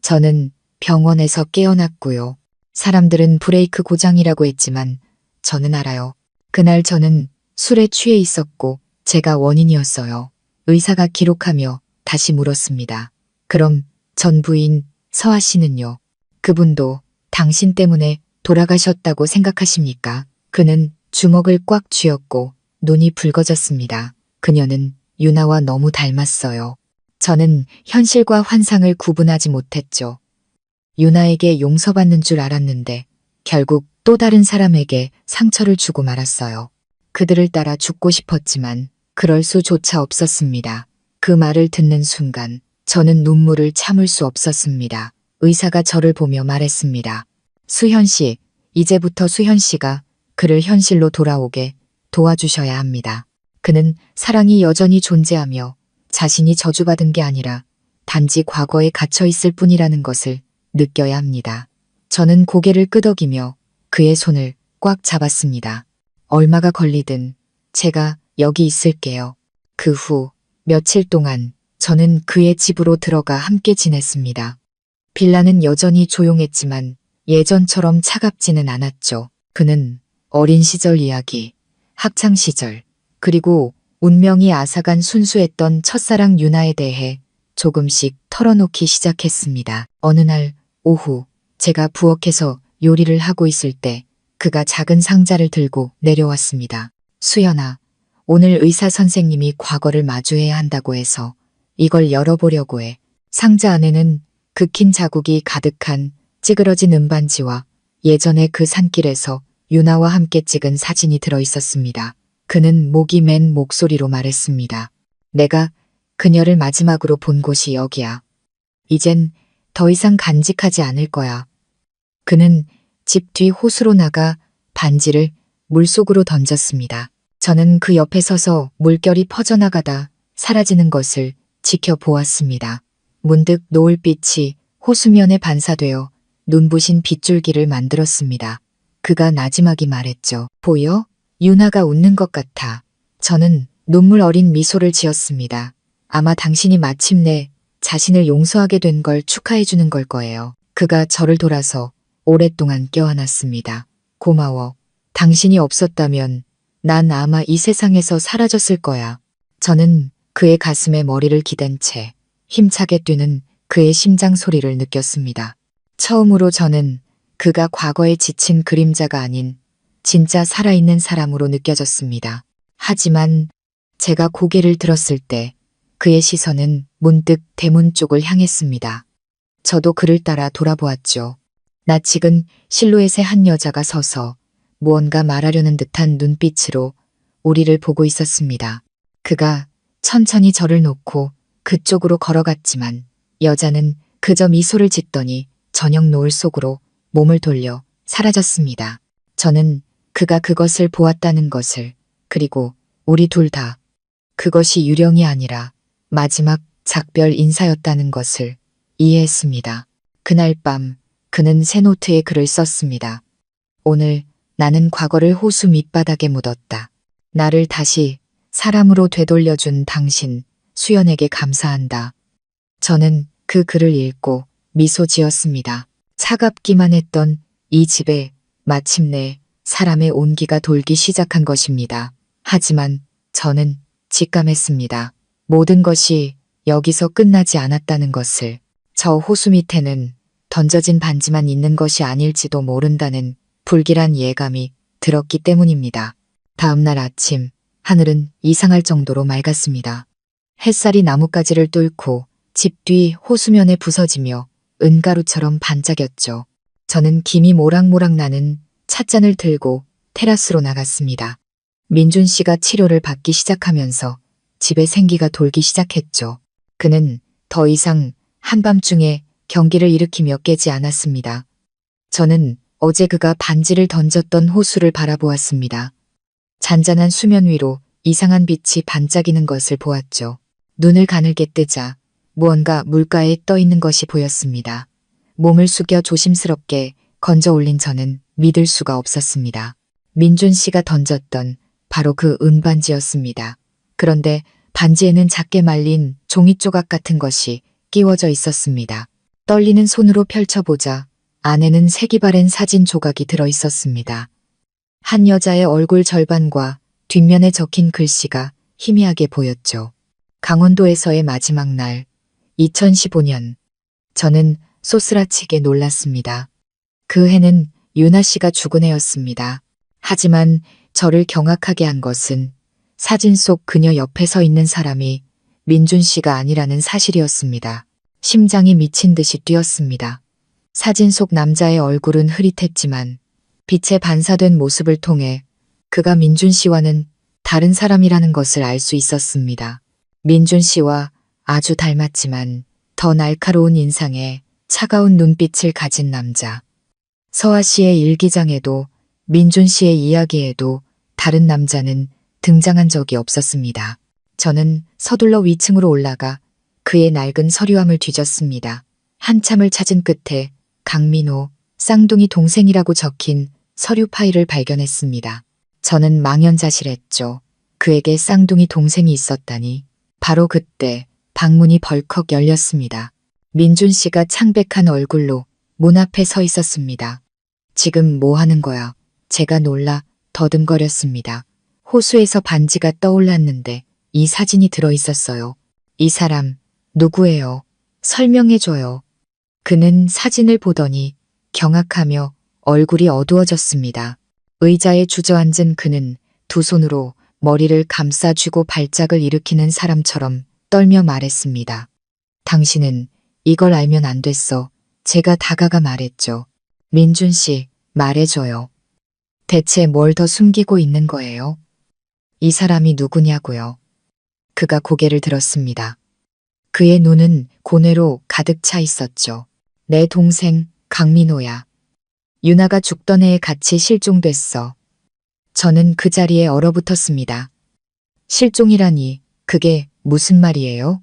저는 병원에서 깨어났고요. 사람들은 브레이크 고장이라고 했지만 저는 알아요. 그날 저는 술에 취해 있었고 제가 원인이었어요. 의사가 기록하며 다시 물었습니다. 그럼 전 부인 서아 씨는요? 그분도 당신 때문에 돌아가셨다고 생각하십니까? 그는 주먹을 꽉 쥐었고 눈이 붉어졌습니다. 그녀는 유나와 너무 닮았어요. 저는 현실과 환상을 구분하지 못했죠. 유나에게 용서받는 줄 알았는데 결국 또 다른 사람에게 상처를 주고 말았어요. 그들을 따라 죽고 싶었지만 그럴 수조차 없었습니다. 그 말을 듣는 순간 저는 눈물을 참을 수 없었습니다. 의사가 저를 보며 말했습니다. 수현 씨, 이제부터 수현 씨가 그를 현실로 돌아오게 도와주셔야 합니다. 그는 사랑이 여전히 존재하며 자신이 저주받은 게 아니라 단지 과거에 갇혀 있을 뿐이라는 것을 느껴야 합니다. 저는 고개를 끄덕이며 그의 손을 꽉 잡았습니다. 얼마가 걸리든 제가 여기 있을게요. 그 후 며칠 동안 저는 그의 집으로 들어가 함께 지냈습니다. 빌라는 여전히 조용했지만 예전처럼 차갑지는 않았죠. 그는 어린 시절 이야기, 학창 시절, 그리고 운명이 앗아간 순수했던 첫사랑 유나에 대해 조금씩 털어놓기 시작했습니다. 어느 날 오후 제가 부엌에서 요리를 하고 있을 때 그가 작은 상자를 들고 내려왔습니다. 수연아, 오늘 의사 선생님이 과거를 마주해야 한다고 해서 이걸 열어보려고 해. 상자 안에는 긁힌 자국이 가득한 찌그러진 은반지와 예전에 그 산길에서 유나와 함께 찍은 사진이 들어있었습니다. 그는 목이 맨 목소리로 말했습니다. 내가 그녀를 마지막으로 본 곳이 여기야. 이젠 더 이상 간직하지 않을 거야. 그는 집 뒤 호수로 나가 반지를 물속으로 던졌습니다. 저는 그 옆에 서서 물결이 퍼져나가다 사라지는 것을 지켜보았습니다. 문득 노을빛이 호수면에 반사되어 눈부신 빗줄기를 만들었습니다. 그가 나지막이 말했죠. 보여? 유나가 웃는 것 같아. 저는 눈물 어린 미소를 지었습니다. 아마 당신이 마침내 자신을 용서하게 된 걸 축하해주는 걸 거예요. 그가 저를 돌아서 오랫동안 껴안았습니다. 고마워. 당신이 없었다면 난 아마 이 세상에서 사라졌을 거야. 저는 그의 가슴에 머리를 기댄 채 힘차게 뛰는 그의 심장 소리를 느꼈습니다. 처음으로 저는 그가 과거에 지친 그림자가 아닌 진짜 살아있는 사람으로 느껴졌습니다. 하지만 제가 고개를 들었을 때 그의 시선은 문득 대문 쪽을 향했습니다. 저도 그를 따라 돌아보았죠. 낯익은 실루엣의 한 여자가 서서 무언가 말하려는 듯한 눈빛으로 우리를 보고 있었습니다. 그가 천천히 저를 놓고 그쪽으로 걸어갔지만 여자는 그저 미소를 짓더니 저녁 노을 속으로 몸을 돌려 사라졌습니다. 저는 그가 그것을 보았다는 것을, 그리고 우리 둘 다 그것이 유령이 아니라 마지막 작별 인사였다는 것을 이해했습니다. 그날 밤 그는 새 노트에 글을 썼습니다. 오늘 나는 과거를 호수 밑바닥에 묻었다. 나를 다시 사람으로 되돌려준 당신, 수연에게 감사한다. 저는 그 글을 읽고 미소 지었습니다. 차갑기만 했던 이 집에 마침내 사람의 온기가 돌기 시작한 것입니다. 하지만 저는 직감했습니다. 모든 것이 여기서 끝나지 않았다는 것을. 저 호수 밑에는 던져진 반지만 있는 것이 아닐지도 모른다는 불길한 예감이 들었기 때문입니다. 다음 날 아침, 하늘은 이상할 정도로 맑았습니다. 햇살이 나뭇가지를 뚫고 집 뒤 호수면에 부서지며 은가루처럼 반짝였죠. 저는 김이 모락모락 나는 찻잔을 들고 테라스로 나갔습니다. 민준 씨가 치료를 받기 시작하면서 집에 생기가 돌기 시작했죠. 그는 더 이상 한밤중에 경기를 일으키며 깨지 않았습니다. 저는 어제 그가 반지를 던졌던 호수를 바라보았습니다. 잔잔한 수면 위로 이상한 빛이 반짝이는 것을 보았죠. 눈을 가늘게 뜨자 무언가 물가에 떠 있는 것이 보였습니다. 몸을 숙여 조심스럽게 건져 올린 저는 믿을 수가 없었습니다. 민준 씨가 던졌던 바로 그 은반지였습니다. 그런데 반지에는 작게 말린 종이 조각 같은 것이 끼워져 있었습니다. 떨리는 손으로 펼쳐보자 안에는 색이 바랜 사진 조각이 들어 있었습니다. 한 여자의 얼굴 절반과 뒷면에 적힌 글씨가 희미하게 보였죠. 강원도에서의 마지막 날, 2015년. 저는 쏘스라치게 놀랐습니다. 그 해는 유나 씨가 죽은 해였습니다. 하지만 저를 경악하게 한 것은 사진 속 그녀 옆에 서 있는 사람이 민준 씨가 아니라는 사실이었습니다. 심장이 미친 듯이 뛰었습니다. 사진 속 남자의 얼굴은 흐릿했지만 빛에 반사된 모습을 통해 그가 민준 씨와는 다른 사람이라는 것을 알 수 있었습니다. 민준 씨와 아주 닮았지만 더 날카로운 인상에 차가운 눈빛을 가진 남자. 서아 씨의 일기장에도 민준 씨의 이야기에도 다른 남자는 등장한 적이 없었습니다. 저는 서둘러 위층으로 올라가 그의 낡은 서류함을 뒤졌습니다. 한참을 찾은 끝에 강민호, 쌍둥이 동생이라고 적힌 서류 파일을 발견했습니다. 저는 망연자실했죠. 그에게 쌍둥이 동생이 있었다니. 바로 그때 방문이 벌컥 열렸습니다. 민준 씨가 창백한 얼굴로 문 앞에 서 있었습니다. 지금 뭐 하는 거야? 제가 놀라 더듬거렸습니다. 호수에서 반지가 떠올랐는데 이 사진이 들어 있었어요. 이 사람 누구예요? 설명해줘요. 그는 사진을 보더니 경악하며 얼굴이 어두워졌습니다. 의자에 주저앉은 그는 두 손으로 머리를 감싸쥐고 발작을 일으키는 사람처럼 떨며 말했습니다. 당신은 이걸 알면 안 됐어. 제가 다가가 말했죠. 민준 씨, 말해줘요. 대체 뭘 더 숨기고 있는 거예요? 이 사람이 누구냐고요? 그가 고개를 들었습니다. 그의 눈은 고뇌로 가득 차 있었죠. 내 동생 강민호야. 유나가 죽던 해에 같이 실종됐어. 저는 그 자리에 얼어붙었습니다. 실종이라니 그게 무슨 말이에요?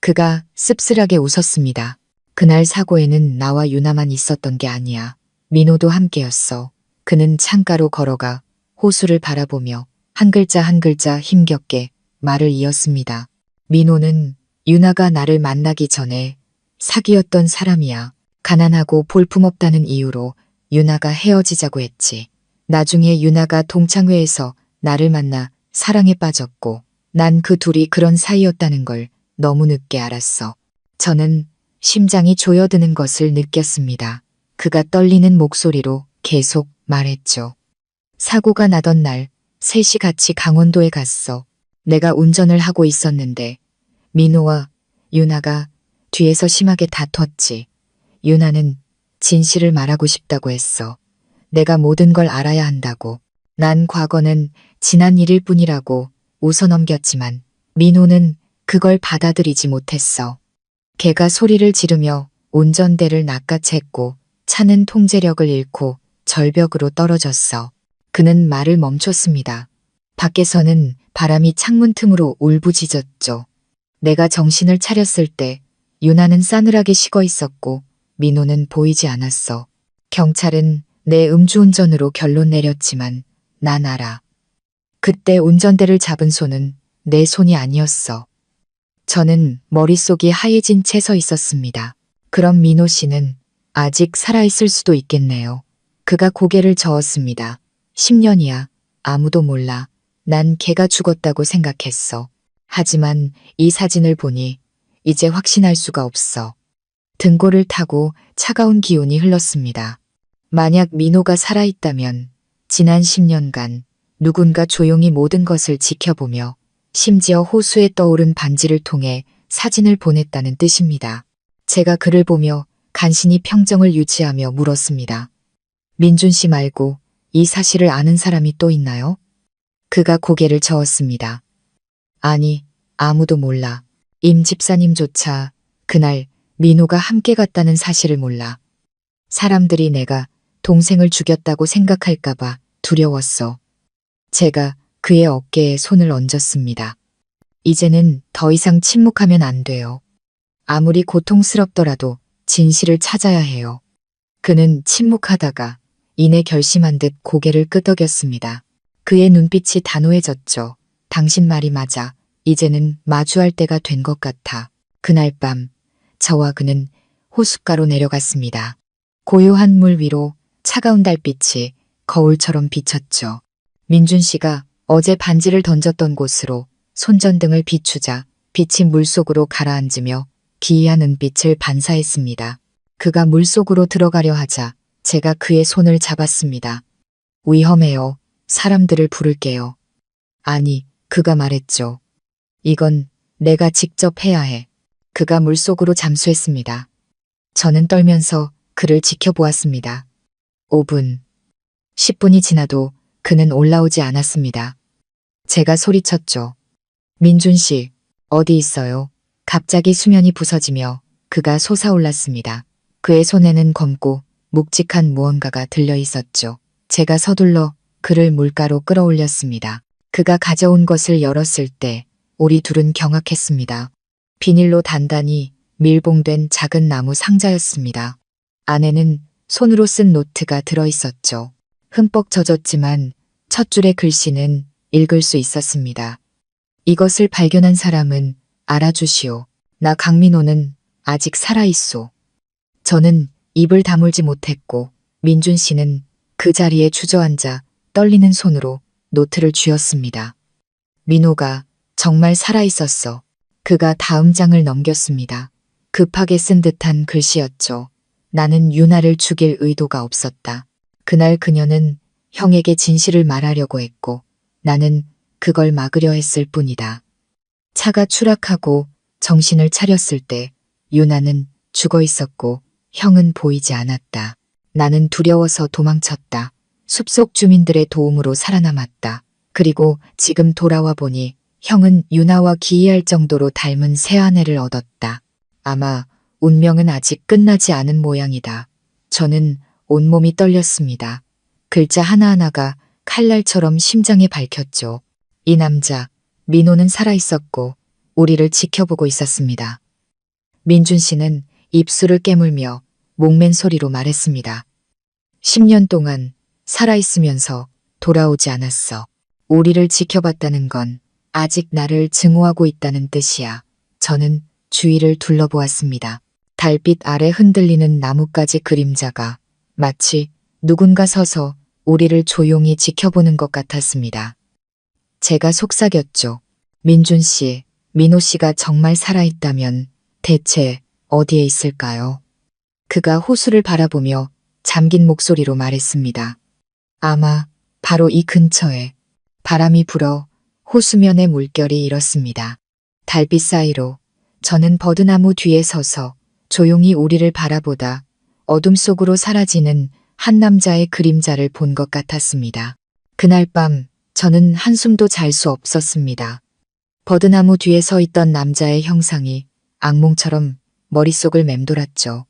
그가 씁쓸하게 웃었습니다. 그날 사고에는 나와 유나만 있었던 게 아니야. 민호도 함께였어. 그는 창가로 걸어가 호수를 바라보며 한 글자 한 글자 힘겹게 말을 이었습니다. 민호는 유나가 나를 만나기 전에 사귀었던 사람이야. 가난하고 볼품없다는 이유로 유나가 헤어지자고 했지. 나중에 유나가 동창회에서 나를 만나 사랑에 빠졌고 난 그 둘이 그런 사이였다는 걸 너무 늦게 알았어. 저는 심장이 조여드는 것을 느꼈습니다. 그가 떨리는 목소리로 계속 말했죠. 사고가 나던 날 셋이 같이 강원도에 갔어. 내가 운전을 하고 있었는데 민호와 유나가 뒤에서 심하게 다퉜지. 유나는 진실을 말하고 싶다고 했어. 내가 모든 걸 알아야 한다고. 난 과거는 지난 일일 뿐이라고 웃어넘겼지만 민호는 그걸 받아들이지 못했어. 걔가 소리를 지르며 운전대를 낚아챘고 차는 통제력을 잃고 절벽으로 떨어졌어. 그는 말을 멈췄습니다. 밖에서는 바람이 창문 틈으로 울부짖었죠. 내가 정신을 차렸을 때 유나는 싸늘하게 식어 있었고 민호는 보이지 않았어. 경찰은 내 음주운전으로 결론 내렸지만 난 알아. 그때 운전대를 잡은 손은 내 손이 아니었어. 저는 머릿속이 하얘진 채 서 있었습니다. 그럼 민호 씨는 아직 살아있을 수도 있겠네요. 그가 고개를 저었습니다. 10년이야. 아무도 몰라. 난 걔가 죽었다고 생각했어. 하지만 이 사진을 보니 이제 확신할 수가 없어. 등골을 타고 차가운 기운이 흘렀습니다. 만약 민호가 살아있다면 지난 10년간 누군가 조용히 모든 것을 지켜보며 심지어 호수에 떠오른 반지를 통해 사진을 보냈다는 뜻입니다. 제가 그를 보며 간신히 평정을 유지하며 물었습니다. 민준 씨 말고 이 사실을 아는 사람이 또 있나요? 그가 고개를 저었습니다. 아니, 아무도 몰라. 임 집사님조차 그날 민호가 함께 갔다는 사실을 몰라. 사람들이 내가 동생을 죽였다고 생각할까봐 두려웠어. 제가 그의 어깨에 손을 얹었습니다. 이제는 더 이상 침묵하면 안 돼요. 아무리 고통스럽더라도 진실을 찾아야 해요. 그는 침묵하다가 이내 결심한 듯 고개를 끄덕였습니다. 그의 눈빛이 단호해졌죠. 당신 말이 맞아. 이제는 마주할 때가 된 것 같아. 그날 밤 저와 그는 호숫가로 내려갔습니다. 고요한 물 위로 차가운 달빛이 거울처럼 비쳤죠. 민준 씨가 어제 반지를 던졌던 곳으로 손전등을 비추자 빛이 물속으로 가라앉으며 기이한 은빛을 반사했습니다. 그가 물속으로 들어가려 하자 제가 그의 손을 잡았습니다. 위험해요. 사람들을 부를게요. 아니, 그가 말했죠. 이건 내가 직접 해야 해. 그가 물속으로 잠수했습니다. 저는 떨면서 그를 지켜보았습니다. 5분, 10분이 지나도 그는 올라오지 않았습니다. 제가 소리쳤죠. 민준 씨, 어디 있어요? 갑자기 수면이 부서지며 그가 솟아올랐습니다. 그의 손에는 검고 묵직한 무언가가 들려 있었죠. 제가 서둘러 그를 물가로 끌어올렸습니다. 그가 가져온 것을 열었을 때 우리 둘은 경악했습니다. 비닐로 단단히 밀봉된 작은 나무 상자였습니다. 안에는 손으로 쓴 노트가 들어 있었죠. 흠뻑 젖었지만 첫 줄의 글씨는 읽을 수 있었습니다. 이것을 발견한 사람은 알아주시오. 나 강민호는 아직 살아있소. 저는 입을 다물지 못했고 민준 씨는 그 자리에 주저앉아 떨리는 손으로 노트를 쥐었습니다. 민호가 정말 살아있었어. 그가 다음 장을 넘겼습니다. 급하게 쓴 듯한 글씨였죠. 나는 유나를 죽일 의도가 없었다. 그날 그녀는 형에게 진실을 말하려고 했고 나는 그걸 막으려 했을 뿐이다. 차가 추락하고 정신을 차렸을 때 유나는 죽어 있었고 형은 보이지 않았다. 나는 두려워서 도망쳤다. 숲속 주민들의 도움으로 살아남았다. 그리고 지금 돌아와 보니 형은 유나와 기이할 정도로 닮은 새아내를 얻었다. 아마 운명은 아직 끝나지 않은 모양이다. 저는 온몸이 떨렸습니다. 글자 하나하나가 칼날처럼 심장에 박혔죠. 이 남자, 민호는 살아있었고 우리를 지켜보고 있었습니다. 민준 씨는 입술을 깨물며 목맨 소리로 말했습니다. 10년 동안 살아있으면서 돌아오지 않았어. 우리를 지켜봤다는 건 아직 나를 증오하고 있다는 뜻이야. 저는 주위를 둘러보았습니다. 달빛 아래 흔들리는 나뭇가지 그림자가 마치 누군가 서서 우리를 조용히 지켜보는 것 같았습니다. 제가 속삭였죠. 민준 씨, 민호 씨가 정말 살아있다면 대체 어디에 있을까요? 그가 호수를 바라보며 잠긴 목소리로 말했습니다. 아마 바로 이 근처에. 바람이 불어 호수면의 물결이 일었습니다. 달빛 사이로 저는 버드나무 뒤에 서서 조용히 우리를 바라보다 어둠 속으로 사라지는 한 남자의 그림자를 본 것 같았습니다. 그날 밤 저는 한숨도 잘 수 없었습니다. 버드나무 뒤에 서 있던 남자의 형상이 악몽처럼 머릿속을 맴돌았죠.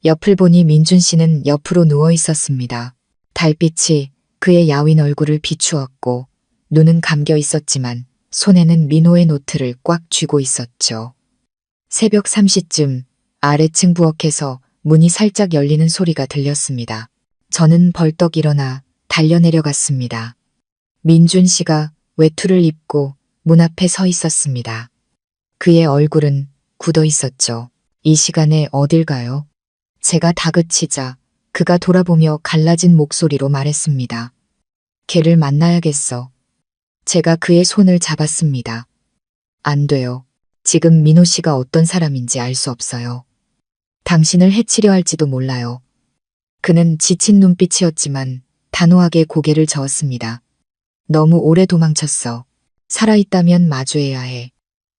옆을 보니 민준 씨는 옆으로 누워 있었습니다. 달빛이 그의 야윈 얼굴을 비추었고 눈은 감겨 있었지만 손에는 민호의 노트를 꽉 쥐고 있었죠. 새벽 3시쯤 아래층 부엌에서 문이 살짝 열리는 소리가 들렸습니다. 저는 벌떡 일어나 달려내려갔습니다. 민준 씨가 외투를 입고 문 앞에 서 있었습니다. 그의 얼굴은 굳어 있었죠. 이 시간에 어딜 가요? 제가 다그치자 그가 돌아보며 갈라진 목소리로 말했습니다. 걔를 만나야겠어. 제가 그의 손을 잡았습니다. 안 돼요. 지금 민호 씨가 어떤 사람인지 알 수 없어요. 당신을 해치려 할지도 몰라요. 그는 지친 눈빛이었지만 단호하게 고개를 저었습니다. 너무 오래 도망쳤어. 살아있다면 마주해야 해.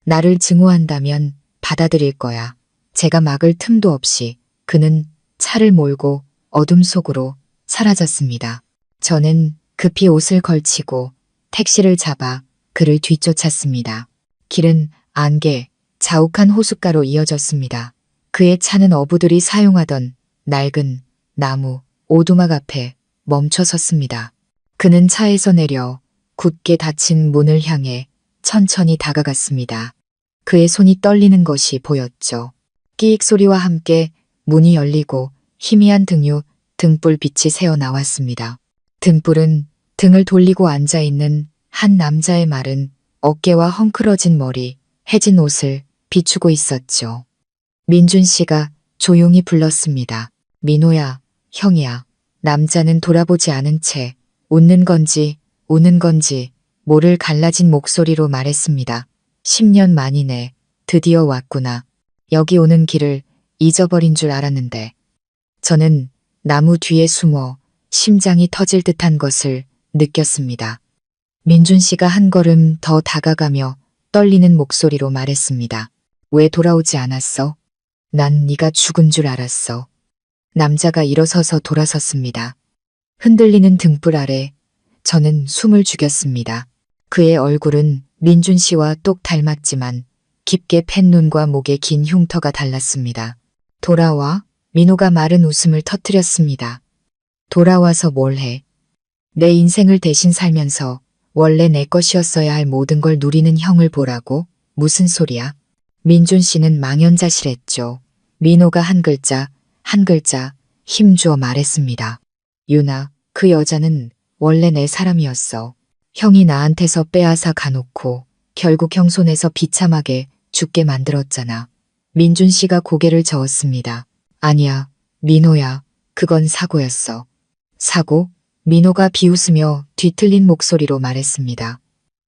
나를 증오한다면 받아들일 거야. 제가 막을 틈도 없이 그는 차를 몰고 어둠 속으로 사라졌습니다. 저는 급히 옷을 걸치고 택시를 잡아 그를 뒤쫓았습니다. 길은 안개, 자욱한 호숫가로 이어졌습니다. 그의 차는 어부들이 사용하던 낡은 나무, 오두막 앞에 멈춰 섰습니다. 그는 차에서 내려 굳게 닫힌 문을 향해 천천히 다가갔습니다. 그의 손이 떨리는 것이 보였죠. 끼익 소리와 함께 문이 열리고 희미한 등유, 등불빛이 새어 나왔습니다. 등불은 등을 돌리고 앉아있는 한 남자의 마른 어깨와 헝클어진 머리, 해진 옷을 비추고 있었죠. 민준 씨가 조용히 불렀습니다. 민호야, 형이야. 남자는 돌아보지 않은 채 웃는 건지 우는 건지 모를 갈라진 목소리로 말했습니다. 10년 만이네. 드디어 왔구나. 여기 오는 길을 잊어버린 줄 알았는데. 저는 나무 뒤에 숨어 심장이 터질 듯한 것을 느꼈습니다. 민준 씨가 한 걸음 더 다가가며 떨리는 목소리로 말했습니다. 왜 돌아오지 않았어? 난 네가 죽은 줄 알았어. 남자가 일어서서 돌아섰습니다. 흔들리는 등불 아래 저는 숨을 죽였습니다. 그의 얼굴은 민준 씨와 똑 닮았지만 깊게 팬 눈과 목에 긴 흉터가 달랐습니다. 돌아와? 민호가 마른 웃음을 터뜨렸습니다. 돌아와서 뭘 해? 내 인생을 대신 살면서 원래 내 것이었어야 할 모든 걸 누리는 형을 보라고? 무슨 소리야? 민준 씨는 망연자실했죠. 민호가 한 글자 힘주어 말했습니다. 유나, 그 여자는 원래 내 사람이었어. 형이 나한테서 빼앗아 가놓고 결국 형 손에서 비참하게 죽게 만들었잖아. 민준 씨가 고개를 저었습니다. 아니야, 민호야. 그건 사고였어. 사고? 민호가 비웃으며 뒤틀린 목소리로 말했습니다.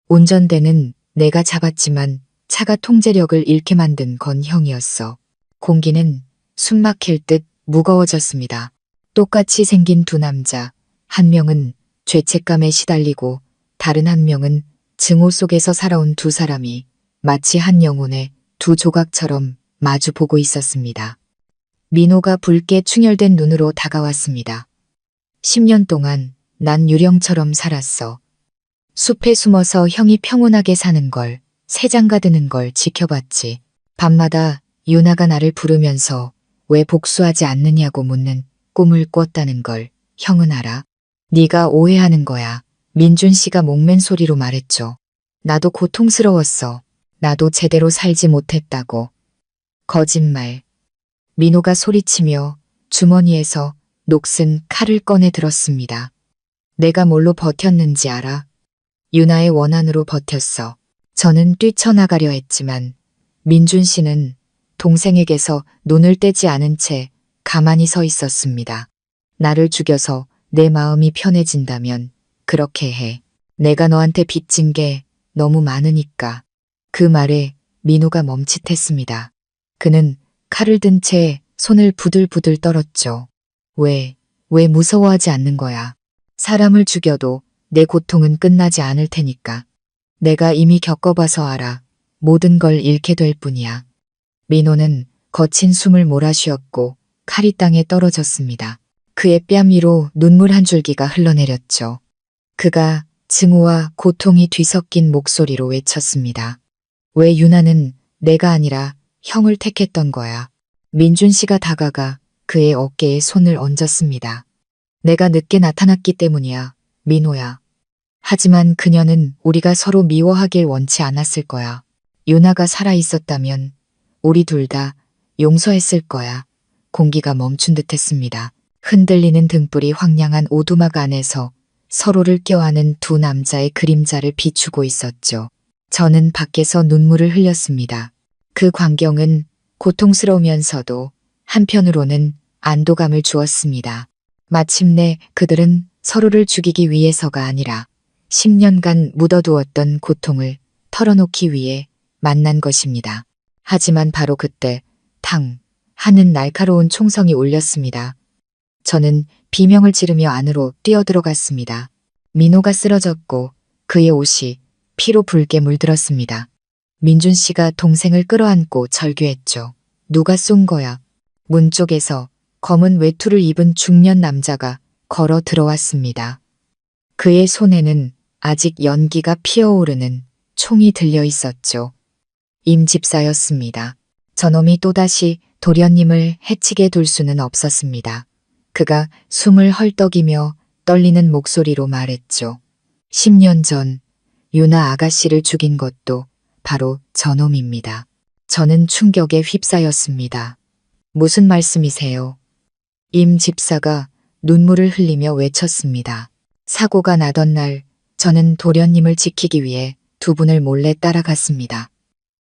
운전대는 내가 잡았지만 차가 통제력을 잃게 만든 건 형이었어. 공기는 숨 막힐 듯 무거워졌습니다. 똑같이 생긴 두 남자, 한 명은 죄책감에 시달리고 다른 한 명은 증오 속에서 살아온 두 사람이 마치 한 영혼의 두 조각처럼 마주 보고 있었습니다. 민호가 붉게 충혈된 눈으로 다가왔습니다. 10년 동안 난 유령처럼 살았어. 숲에 숨어서 형이 평온하게 사는 걸, 새장가 드는 걸 지켜봤지. 밤마다 유나가 나를 부르면서 왜 복수하지 않느냐고 묻는 꿈을 꿨다는 걸 형은 알아? 네가 오해하는 거야. 민준 씨가 목맨 소리로 말했죠. 나도 고통스러웠어. 나도 제대로 살지 못했다고. 거짓말. 민호가 소리치며 주머니에서 녹슨 칼을 꺼내 들었습니다. 내가 뭘로 버텼는지 알아? 유나의 원한으로 버텼어. 저는 뛰쳐나가려 했지만 민준 씨는 동생에게서 눈을 떼지 않은 채 가만히 서 있었습니다. 나를 죽여서 내 마음이 편해진다면 그렇게 해. 내가 너한테 빚진 게 너무 많으니까. 그 말에 민호가 멈칫했습니다. 그는 칼을 든 채 손을 부들부들 떨었죠. 왜 무서워하지 않는 거야? 사람을 죽여도 내 고통은 끝나지 않을 테니까. 내가 이미 겪어봐서 알아. 모든 걸 잃게 될 뿐이야. 민호는 거친 숨을 몰아쉬었고 칼이 땅에 떨어졌습니다. 그의 뺨 위로 눈물 한 줄기가 흘러내렸죠. 그가 증오와 고통이 뒤섞인 목소리로 외쳤습니다. 왜 유나는 내가 아니라 형을 택했던 거야. 민준 씨가 다가가 그의 어깨에 손을 얹었습니다. 내가 늦게 나타났기 때문이야, 민호야. 하지만 그녀는 우리가 서로 미워하길 원치 않았을 거야. 유나가 살아있었다면 우리 둘 다 용서했을 거야. 공기가 멈춘 듯 했습니다. 흔들리는 등불이 황량한 오두막 안에서 서로를 껴안은 두 남자의 그림자를 비추고 있었죠. 저는 밖에서 눈물을 흘렸습니다. 그 광경은 고통스러우면서도 한편으로는 안도감을 주었습니다. 마침내 그들은 서로를 죽이기 위해서가 아니라 10년간 묻어두었던 고통을 털어놓기 위해 만난 것입니다. 하지만 바로 그때 탕 하는 날카로운 총성이 울렸습니다. 저는 비명을 지르며 안으로 뛰어들어갔습니다. 민호가 쓰러졌고 그의 옷이 피로 붉게 물들었습니다. 민준 씨가 동생을 끌어안고 절규했죠. 누가 쏜 거야? 문 쪽에서 검은 외투를 입은 중년 남자가 걸어 들어왔습니다. 그의 손에는 아직 연기가 피어오르는 총이 들려 있었죠. 임 집사였습니다. 저놈이 또다시 도련님을 해치게 둘 수는 없었습니다. 그가 숨을 헐떡이며 떨리는 목소리로 말했죠. 10년 전 유나 아가씨를 죽인 것도 바로 저놈입니다. 저는 충격에 휩싸였습니다. 무슨 말씀이세요? 임 집사가 눈물을 흘리며 외쳤습니다. 사고가 나던 날 저는 도련님을 지키기 위해 두 분을 몰래 따라갔습니다.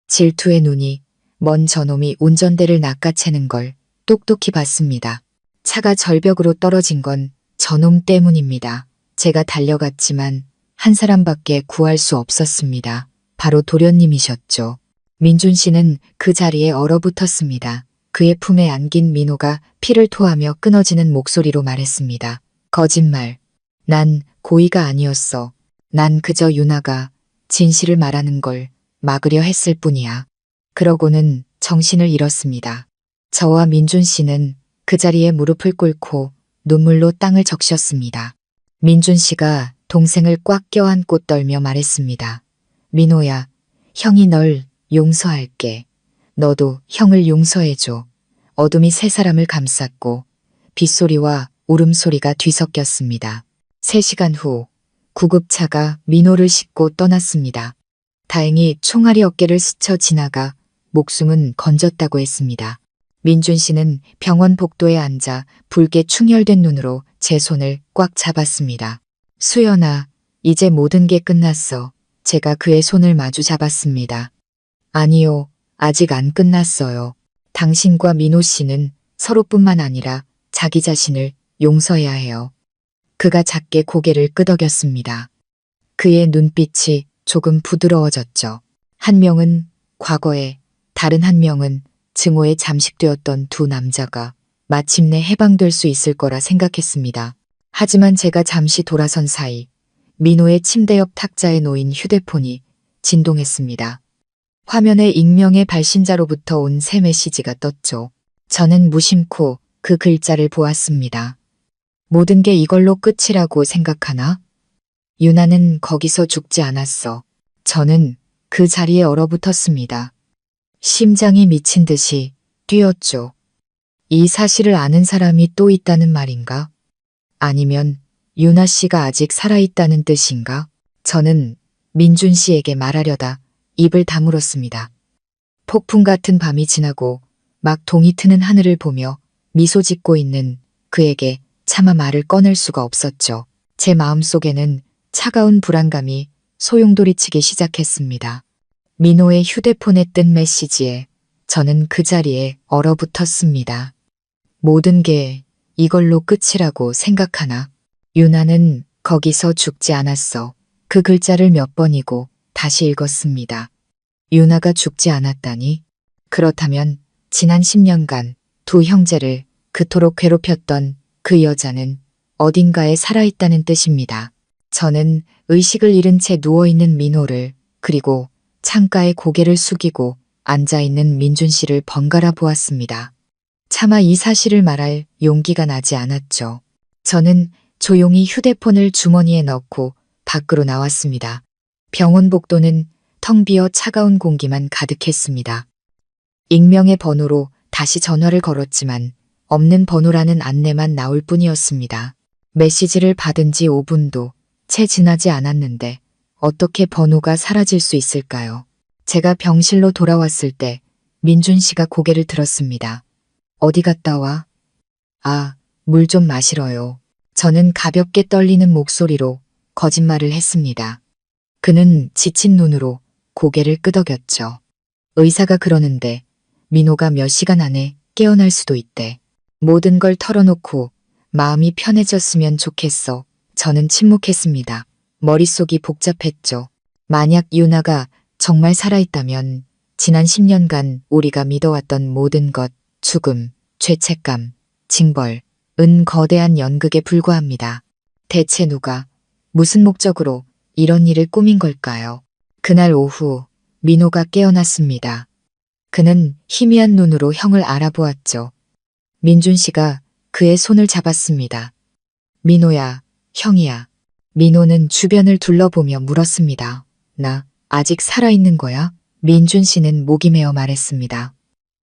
질투의 눈이 먼 저놈이 운전대를 낚아채는 걸 똑똑히 봤습니다. 차가 절벽으로 떨어진 건 저놈 때문입니다. 제가 달려갔지만 한 사람밖에 구할 수 없었습니다. 바로 도련님이셨죠. 민준 씨는 그 자리에 얼어붙었습니다. 그의 품에 안긴 민호가 피를 토하며 끊어지는 목소리로 말했습니다. 거짓말. 난 고의가 아니었어. 난 그저 유나가 진실을 말하는 걸 막으려 했을 뿐이야. 그러고는 정신을 잃었습니다. 저와 민준 씨는 그 자리에 무릎을 꿇고 눈물로 땅을 적셨습니다. 민준 씨가 동생을 꽉 껴안고 떨며 말했습니다. 민호야, 형이 널 용서할게. 너도 형을 용서해줘. 어둠이 세 사람을 감쌌고 빗소리와 울음소리가 뒤섞였습니다. 3시간 후 구급차가 민호를 싣고 떠났습니다. 다행히 총알이 어깨를 스쳐 지나가 목숨은 건졌다고 했습니다. 민준 씨는 병원 복도에 앉아 붉게 충혈된 눈으로 제 손을 꽉 잡았습니다. 수연아, 이제 모든 게 끝났어. 제가 그의 손을 마주 잡았습니다. 아니요, 아직 안 끝났어요. 당신과 민호 씨는 서로뿐만 아니라 자기 자신을 용서해야 해요. 그가 작게 고개를 끄덕였습니다. 그의 눈빛이 조금 부드러워졌죠. 한 명은 과거에, 다른 한 명은 증오에 잠식되었던 두 남자가 마침내 해방될 수 있을 거라 생각했습니다. 하지만 제가 잠시 돌아선 사이 민호의 침대 옆 탁자에 놓인 휴대폰이 진동했습니다. 화면에 익명의 발신자로부터 온 새 메시지가 떴죠. 저는 무심코 그 글자를 보았습니다. 모든 게 이걸로 끝이라고 생각하나? 유나는 거기서 죽지 않았어. 저는 그 자리에 얼어붙었습니다. 심장이 미친 듯이 뛰었죠. 이 사실을 아는 사람이 또 있다는 말인가? 아니면 유나 씨가 아직 살아있다는 뜻인가? 저는 민준 씨에게 말하려다 입을 다물었습니다. 폭풍 같은 밤이 지나고 막 동이 트는 하늘을 보며 미소 짓고 있는 그에게 차마 말을 꺼낼 수가 없었죠. 제 마음속에는 차가운 불안감이 소용돌이치기 시작했습니다. 민호의 휴대폰에 뜬 메시지에 저는 그 자리에 얼어붙었습니다. 모든 게 이걸로 끝이라고 생각하나? 유나는 거기서 죽지 않았어. 그 글자를 몇 번이고 다시 읽었습니다. 유나가 죽지 않았다니? 그렇다면 지난 10년간 두 형제를 그토록 괴롭혔던 그 여자는 어딘가에 살아있다는 뜻입니다. 저는 의식을 잃은 채 누워있는 민호를 그리고 창가에 고개를 숙이고 앉아있는 민준 씨를 번갈아 보았습니다. 차마 이 사실을 말할 용기가 나지 않았죠. 저는 조용히 휴대폰을 주머니에 넣고 밖으로 나왔습니다. 병원 복도는 텅 비어 차가운 공기만 가득했습니다. 익명의 번호로 다시 전화를 걸었지만 없는 번호라는 안내만 나올 뿐이었습니다. 메시지를 받은 지 5분도 채 지나지 않았는데 어떻게 번호가 사라질 수 있을까요? 제가 병실로 돌아왔을 때 민준 씨가 고개를 들었습니다. 어디 갔다 와? 아, 물 좀 마시러요. 저는 가볍게 떨리는 목소리로 거짓말을 했습니다. 그는 지친 눈으로 고개를 끄덕였죠. 의사가 그러는데 민호가 몇 시간 안에 깨어날 수도 있대. 모든 걸 털어놓고 마음이 편해졌으면 좋겠어. 저는 침묵했습니다. 머릿속이 복잡했죠. 만약 유나가 정말 살아있다면 지난 10년간 우리가 믿어왔던 모든 것, 죽음, 죄책감, 징벌, 거대한 연극에 불과합니다. 대체 누가, 무슨 목적으로 이런 일을 꾸민 걸까요? 그날 오후 민호가 깨어났습니다. 그는 희미한 눈으로 형을 알아보았죠. 민준 씨가 그의 손을 잡았습니다. 민호야, 형이야. 민호는 주변을 둘러보며 물었습니다. 나 아직 살아있는 거야? 민준 씨는 목이 메어 말했습니다.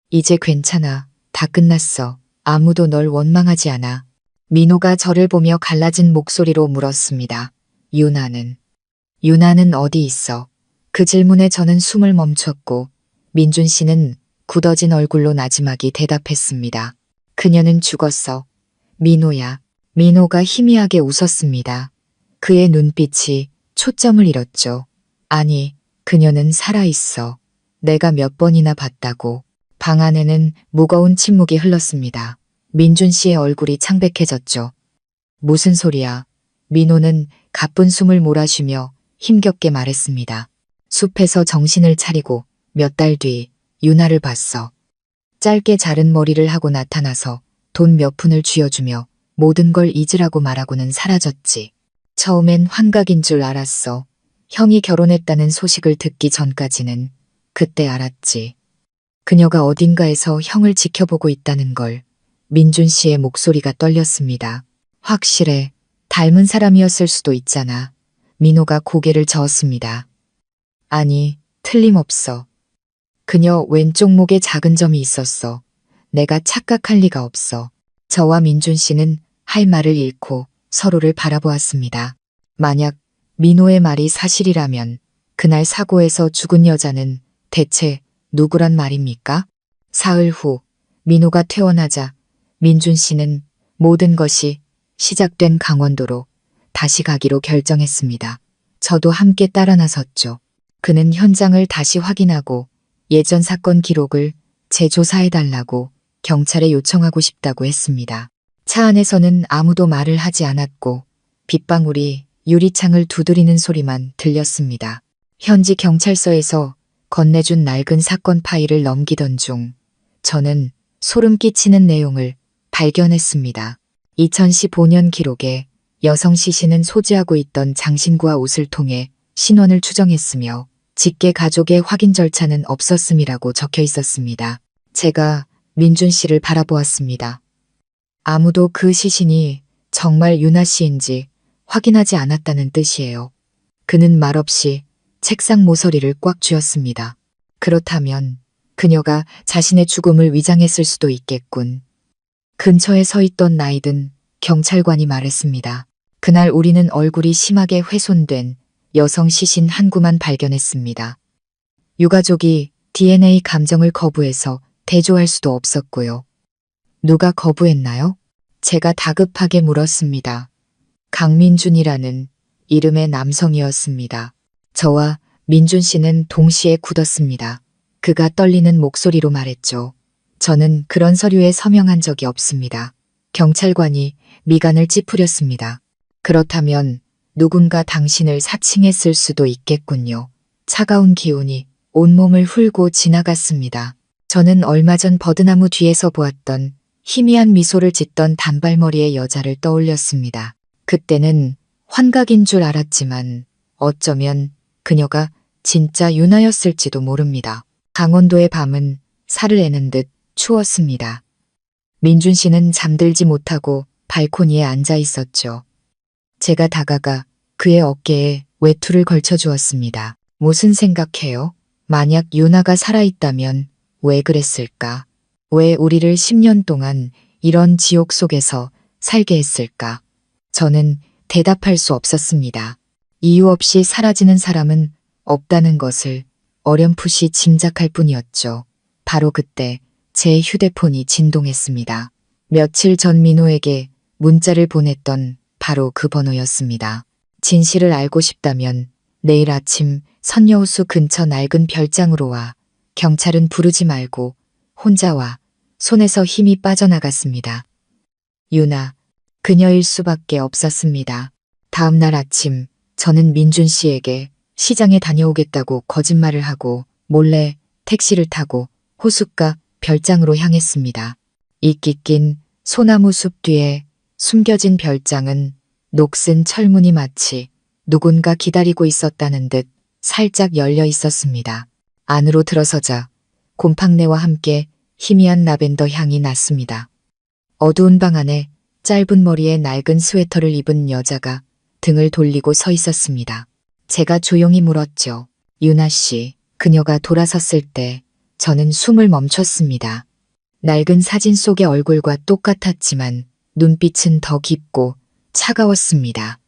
이제 괜찮아. 다 끝났어. 아무도 널 원망하지 않아. 민호가 저를 보며 갈라진 목소리로 물었습니다. 유나는 어디 있어? 그 질문에 저는 숨을 멈췄고 민준 씨는 굳어진 얼굴로 나지막이 대답했습니다. 그녀는 죽었어. 민호야. 민호가 희미하게 웃었습니다. 그의 눈빛이 초점을 잃었죠. 아니, 그녀는 살아있어. 내가 몇 번이나 봤다고. 방 안에는 무거운 침묵이 흘렀습니다. 민준 씨의 얼굴이 창백해졌죠. 무슨 소리야? 민호는 가쁜 숨을 몰아쉬며 힘겹게 말했습니다. 숲에서 정신을 차리고 몇 달 뒤 유나를 봤어. 짧게 자른 머리를 하고 나타나서 돈 몇 푼을 쥐어주며 모든 걸 잊으라고 말하고는 사라졌지. 처음엔 환각인 줄 알았어. 형이 결혼했다는 소식을 듣기 전까지는 그때 알았지. 그녀가 어딘가에서 형을 지켜보고 있다는 걸. 민준 씨의 목소리가 떨렸습니다. 확실해. 닮은 사람이었을 수도 있잖아. 민호가 고개를 저었습니다. 아니, 틀림없어. 그녀 왼쪽 목에 작은 점이 있었어. 내가 착각할 리가 없어. 저와 민준 씨는 할 말을 잃고 서로를 바라보았습니다. 만약 민호의 말이 사실이라면 그날 사고에서 죽은 여자는 대체 누구란 말입니까? 사흘 후 민호가 퇴원하자 민준 씨는 모든 것이 시작된 강원도로 다시 가기로 결정했습니다. 저도 함께 따라 나섰죠. 그는 현장을 다시 확인하고 예전 사건 기록을 재조사해달라고 경찰에 요청하고 싶다고 했습니다. 차 안에서는 아무도 말을 하지 않았고 빗방울이 유리창을 두드리는 소리만 들렸습니다. 현지 경찰서에서 건네준 낡은 사건 파일을 넘기던 중 저는 소름 끼치는 내용을 발견했습니다. 2015년 기록에 여성 시신은 소지하고 있던 장신구와 옷을 통해 신원을 추정했으며 직계 가족의 확인 절차는 없었음이라고 적혀 있었습니다. 제가 민준 씨를 바라보았습니다. 아무도 그 시신이 정말 유나 씨인지 확인하지 않았다는 뜻이에요. 그는 말없이 책상 모서리를 꽉 쥐었습니다. 그렇다면 그녀가 자신의 죽음을 위장했을 수도 있겠군. 근처에 서 있던 나이든 경찰관이 말했습니다. 그날 우리는 얼굴이 심하게 훼손된 여성 시신 한 구만 발견했습니다. 유가족이 DNA 감정을 거부해서 대조할 수도 없었고요. 누가 거부했나요? 제가 다급하게 물었습니다. 강민준이라는 이름의 남성이었습니다. 저와 민준 씨는 동시에 굳었습니다. 그가 떨리는 목소리로 말했죠. 저는 그런 서류에 서명한 적이 없습니다. 경찰관이 미간을 찌푸렸습니다. 그렇다면 누군가 당신을 사칭했을 수도 있겠군요. 차가운 기운이 온몸을 훑고 지나갔습니다. 저는 얼마 전 버드나무 뒤에서 보았던 희미한 미소를 짓던 단발머리의 여자를 떠올렸습니다. 그때는 환각인 줄 알았지만 어쩌면 그녀가 진짜 유나였을지도 모릅니다. 강원도의 밤은 살을 애는 듯 추웠습니다. 민준 씨는 잠들지 못하고 발코니에 앉아 있었죠. 제가 다가가 그의 어깨에 외투를 걸쳐 주었습니다. 무슨 생각해요? 만약 유나가 살아있다면 왜 그랬을까? 왜 우리를 10년 동안 이런 지옥 속에서 살게 했을까? 저는 대답할 수 없었습니다. 이유 없이 사라지는 사람은 없다는 것을 어렴풋이 짐작할 뿐이었죠. 바로 그때 제 휴대폰이 진동했습니다. 며칠 전 민호에게 문자를 보냈던 바로 그 번호였습니다. 진실을 알고 싶다면 내일 아침 선여호수 근처 낡은 별장으로 와. 경찰은 부르지 말고 혼자 와. 손에서 힘이 빠져나갔습니다. 유나, 그녀일 수밖에 없었습니다. 다음 날 아침 저는 민준 씨에게 시장에 다녀오겠다고 거짓말을 하고 몰래 택시를 타고 호숫가 별장으로 향했습니다. 이끼 낀 소나무 숲 뒤에 숨겨진 별장은 녹슨 철문이 마치 누군가 기다리고 있었다는 듯 살짝 열려 있었습니다. 안으로 들어서자 곰팡내와 함께 희미한 라벤더 향이 났습니다. 어두운 방 안에 짧은 머리에 낡은 스웨터를 입은 여자가 등을 돌리고 서 있었습니다. 제가 조용히 물었죠. 유나 씨, 그녀가 돌아섰을 때 저는 숨을 멈췄습니다. 낡은 사진 속의 얼굴과 똑같았지만 눈빛은 더 깊고 차가웠습니다.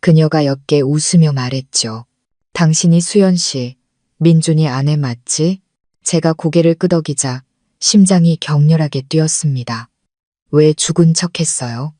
그녀가 옅게 웃으며 말했죠. 당신이 수연 씨, 민준이 아내 맞지? 제가 고개를 끄덕이자 심장이 격렬하게 뛰었습니다. 왜 죽은 척 했어요?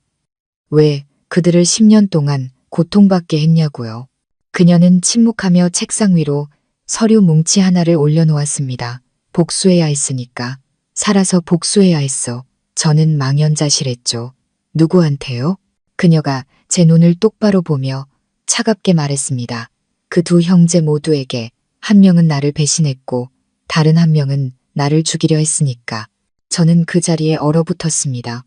왜 그들을 10년 동안 고통받게 했냐고요. 그녀는 침묵하며 책상 위로 서류 뭉치 하나를 올려놓았습니다. 복수해야 했으니까. 살아서 복수해야 했어. 저는 망연자실했죠. 누구한테요? 그녀가 제 눈을 똑바로 보며 차갑게 말했습니다. 그 두 형제 모두에게. 한 명은 나를 배신했고 다른 한 명은 나를 죽이려 했으니까. 저는 그 자리에 얼어붙었습니다.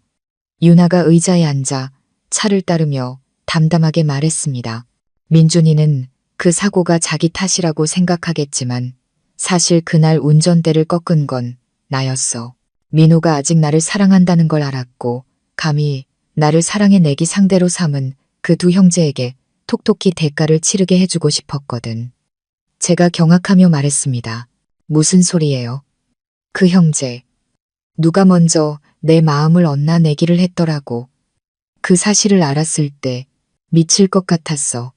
유나가 의자에 앉아 차를 따르며 담담하게 말했습니다. 민준이는 그 사고가 자기 탓이라고 생각하겠지만 사실 그날 운전대를 꺾은 건 나였어. 민호가 아직 나를 사랑한다는 걸 알았고 감히 나를 사랑의 내기 상대로 삼은 그 두 형제에게 톡톡히 대가를 치르게 해주고 싶었거든. 제가 경악하며 말했습니다. 무슨 소리예요? 그 형제. 누가 먼저 내 마음을 엇나 내기를 했더라고. 그 사실을 알았을 때 미칠 것 같았어.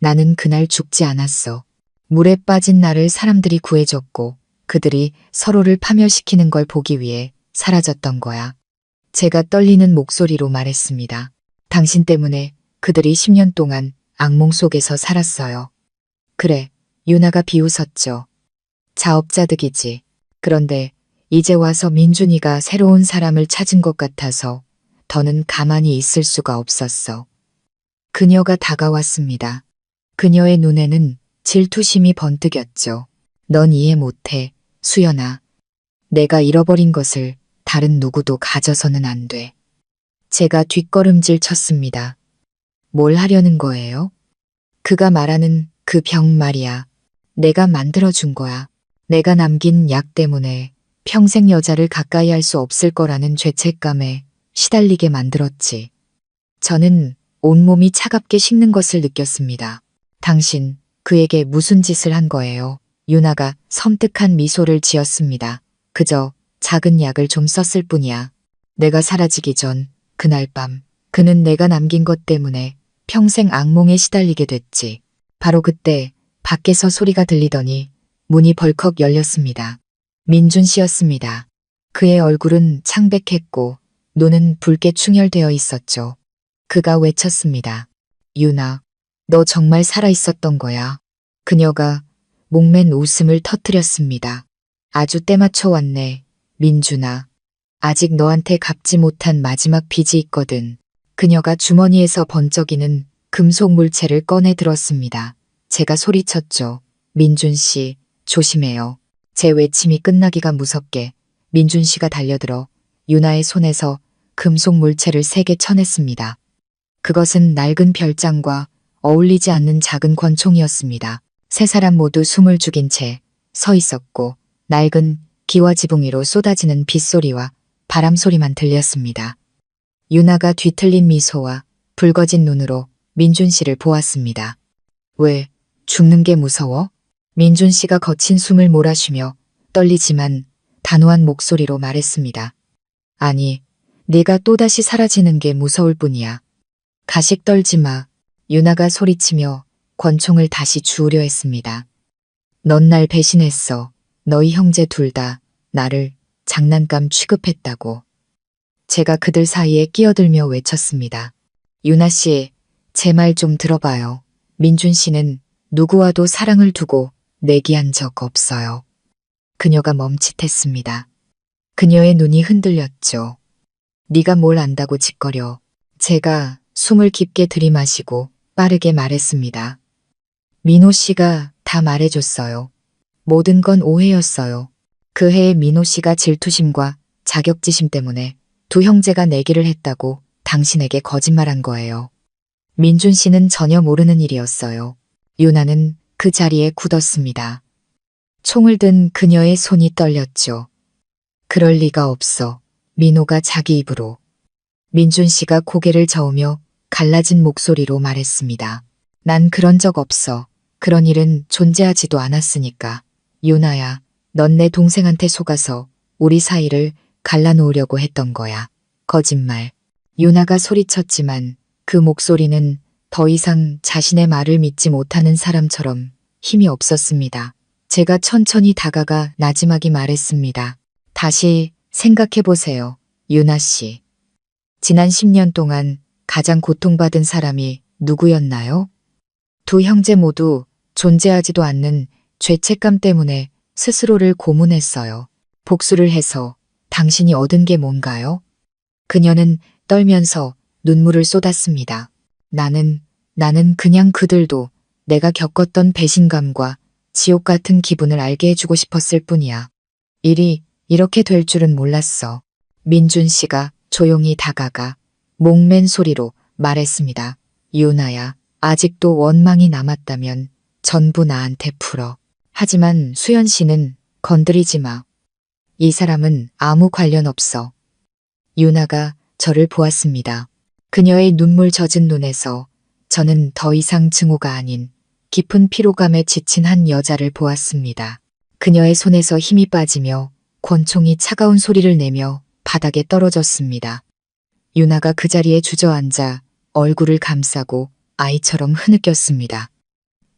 나는 그날 죽지 않았어. 물에 빠진 나를 사람들이 구해줬고 그들이 서로를 파멸시키는 걸 보기 위해 사라졌던 거야. 제가 떨리는 목소리로 말했습니다. 당신 때문에 그들이 10년 동안 악몽 속에서 살았어요. 그래, 유나가 비웃었죠. 자업자득이지. 그런데 이제 와서 민준이가 새로운 사람을 찾은 것 같아서 더는 가만히 있을 수가 없었어. 그녀가 다가왔습니다. 그녀의 눈에는 질투심이 번뜩였죠. 넌 이해 못해, 수연아. 내가 잃어버린 것을 다른 누구도 가져서는 안 돼. 제가 뒷걸음질 쳤습니다. 뭘 하려는 거예요? 그가 말하는 그 병 말이야. 내가 만들어준 거야. 내가 남긴 약 때문에 평생 여자를 가까이 할 수 없을 거라는 죄책감에 시달리게 만들었지. 저는 온몸이 차갑게 식는 것을 느꼈습니다. 당신, 그에게 무슨 짓을 한 거예요? 유나가 섬뜩한 미소를 지었습니다. 그저 작은 약을 좀 썼을 뿐이야. 내가 사라지기 전 그날 밤 그는 내가 남긴 것 때문에 평생 악몽에 시달리게 됐지. 바로 그때 밖에서 소리가 들리더니 문이 벌컥 열렸습니다. 민준 씨였습니다. 그의 얼굴은 창백했고 눈은 붉게 충혈되어 있었죠. 그가 외쳤습니다. 유나, 너 정말 살아있었던 거야. 그녀가 목맨 웃음을 터뜨렸습니다. 아주 때맞춰 왔네, 민준아. 아직 너한테 갚지 못한 마지막 빚이 있거든. 그녀가 주머니에서 번쩍이는 금속 물체를 꺼내 들었습니다. 제가 소리쳤죠. 민준 씨, 조심해요. 제 외침이 끝나기가 무섭게 민준 씨가 달려들어 유나의 손에서 금속 물체를 3개 쳐냈습니다. 그것은 낡은 별장과 어울리지 않는 작은 권총이었습니다. 세 사람 모두 숨을 죽인 채 서 있었고 낡은 기와 지붕 위로 쏟아지는 빗소리와 바람 소리만 들렸습니다. 유나가 뒤틀린 미소와 붉어진 눈으로 민준 씨를 보았습니다. 왜, 죽는 게 무서워? 민준 씨가 거친 숨을 몰아쉬며 떨리지만 단호한 목소리로 말했습니다. 아니, 네가 또다시 사라지는 게 무서울 뿐이야. 가식 떨지 마. 유나가 소리치며 권총을 다시 주우려 했습니다. 넌 날 배신했어. 너희 형제 둘 다 나를 장난감 취급했다고. 제가 그들 사이에 끼어들며 외쳤습니다. 유나 씨, 제 말 좀 들어봐요. 민준 씨는 누구와도 사랑을 두고 내기한 적 없어요. 그녀가 멈칫했습니다. 그녀의 눈이 흔들렸죠. 네가 뭘 안다고 짓거려. 제가 숨을 깊게 들이마시고 빠르게 말했습니다. 민호 씨가 다 말해줬어요. 모든 건 오해였어요. 그 해에 민호 씨가 질투심과 자격지심 때문에 두 형제가 내기를 했다고 당신에게 거짓말한 거예요. 민준 씨는 전혀 모르는 일이었어요. 유나는 그 자리에 굳었습니다. 총을 든 그녀의 손이 떨렸죠. 그럴 리가 없어. 민호가 자기 입으로. 민준 씨가 고개를 저으며 갈라진 목소리로 말했습니다. 난 그런 적 없어. 그런 일은 존재하지도 않았으니까. 유나야, 넌 내 동생한테 속아서 우리 사이를 갈라놓으려고 했던 거야. 거짓말. 유나가 소리쳤지만 그 목소리는 더 이상 자신의 말을 믿지 못하는 사람처럼 힘이 없었습니다. 제가 천천히 다가가 나지막이 말했습니다. 다시 생각해보세요, 유나 씨. 지난 10년 동안 가장 고통받은 사람이 누구였나요? 두 형제 모두 존재하지도 않는 죄책감 때문에 스스로를 고문했어요. 복수를 해서 당신이 얻은 게 뭔가요? 그녀는 떨면서 눈물을 쏟았습니다. 나는 그냥 그들도 내가 겪었던 배신감과 지옥 같은 기분을 알게 해주고 싶었을 뿐이야. 일이 이렇게 될 줄은 몰랐어. 민준 씨가 조용히 다가가 목맨 소리로 말했습니다. 유나야, 아직도 원망이 남았다면 전부 나한테 풀어. 하지만 수연 씨는 건드리지 마. 이 사람은 아무 관련 없어. 유나가 저를 보았습니다. 그녀의 눈물 젖은 눈에서 저는 더 이상 증오가 아닌 깊은 피로감에 지친 한 여자를 보았습니다. 그녀의 손에서 힘이 빠지며 권총이 차가운 소리를 내며 바닥에 떨어졌습니다. 유나가 그 자리에 주저앉아 얼굴을 감싸고 아이처럼 흐느꼈습니다.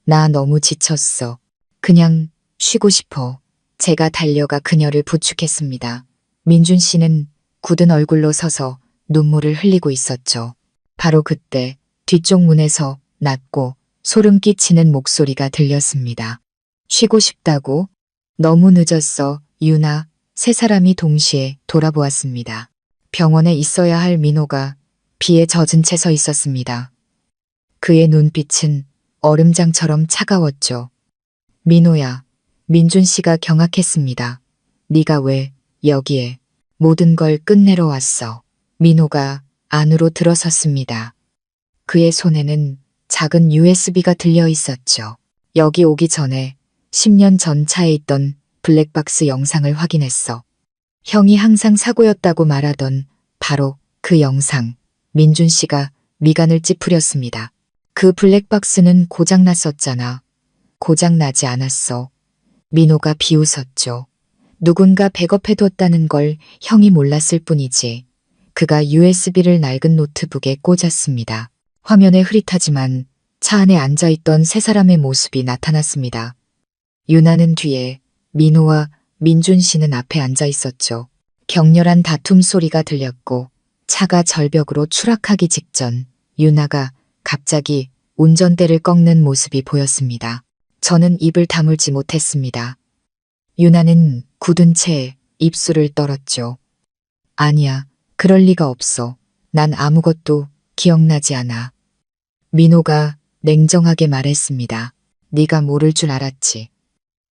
나 너무 지쳤어. 그냥 쉬고 싶어. 제가 달려가 그녀를 부축했습니다. 민준 씨는 굳은 얼굴로 서서 눈물을 흘리고 있었죠. 바로 그때 뒤쪽 문에서 낮고 소름 끼치는 목소리가 들렸습니다. 쉬고 싶다고? 너무 늦었어, 유나. 세 사람이 동시에 돌아보았습니다. 병원에 있어야 할 민호가 비에 젖은 채 서 있었습니다. 그의 눈빛은 얼음장처럼 차가웠죠. 민호야, 민준 씨가 경악했습니다. 네가 왜 여기에 모든 걸 끝내러 왔어. 민호가 안으로 들어섰습니다. 그의 손에는 작은 USB가 들려 있었죠. 여기 오기 전에 10년 전 차에 있던 블랙박스 영상을 확인했어. 형이 항상 사고였다고 말하던 바로 그 영상. 민준 씨가 미간을 찌푸렸습니다. 그 블랙박스는 고장났었잖아. 고장나지 않았어. 민호가 비웃었죠. 누군가 백업해뒀다는 걸 형이 몰랐을 뿐이지. 그가 USB를 낡은 노트북에 꽂았습니다. 화면에 흐릿하지만 차 안에 앉아있던 세 사람의 모습이 나타났습니다. 유나는 뒤에, 민호와 민준 씨는 앞에 앉아 있었죠. 격렬한 다툼 소리가 들렸고 차가 절벽으로 추락하기 직전 유나가 갑자기 운전대를 꺾는 모습이 보였습니다. 저는 입을 다물지 못했습니다. 유나는 굳은 채 입술을 떨었죠. 아니야, 그럴 리가 없어. 난 아무것도 기억나지 않아. 민호가 냉정하게 말했습니다. 네가 모를 줄 알았지.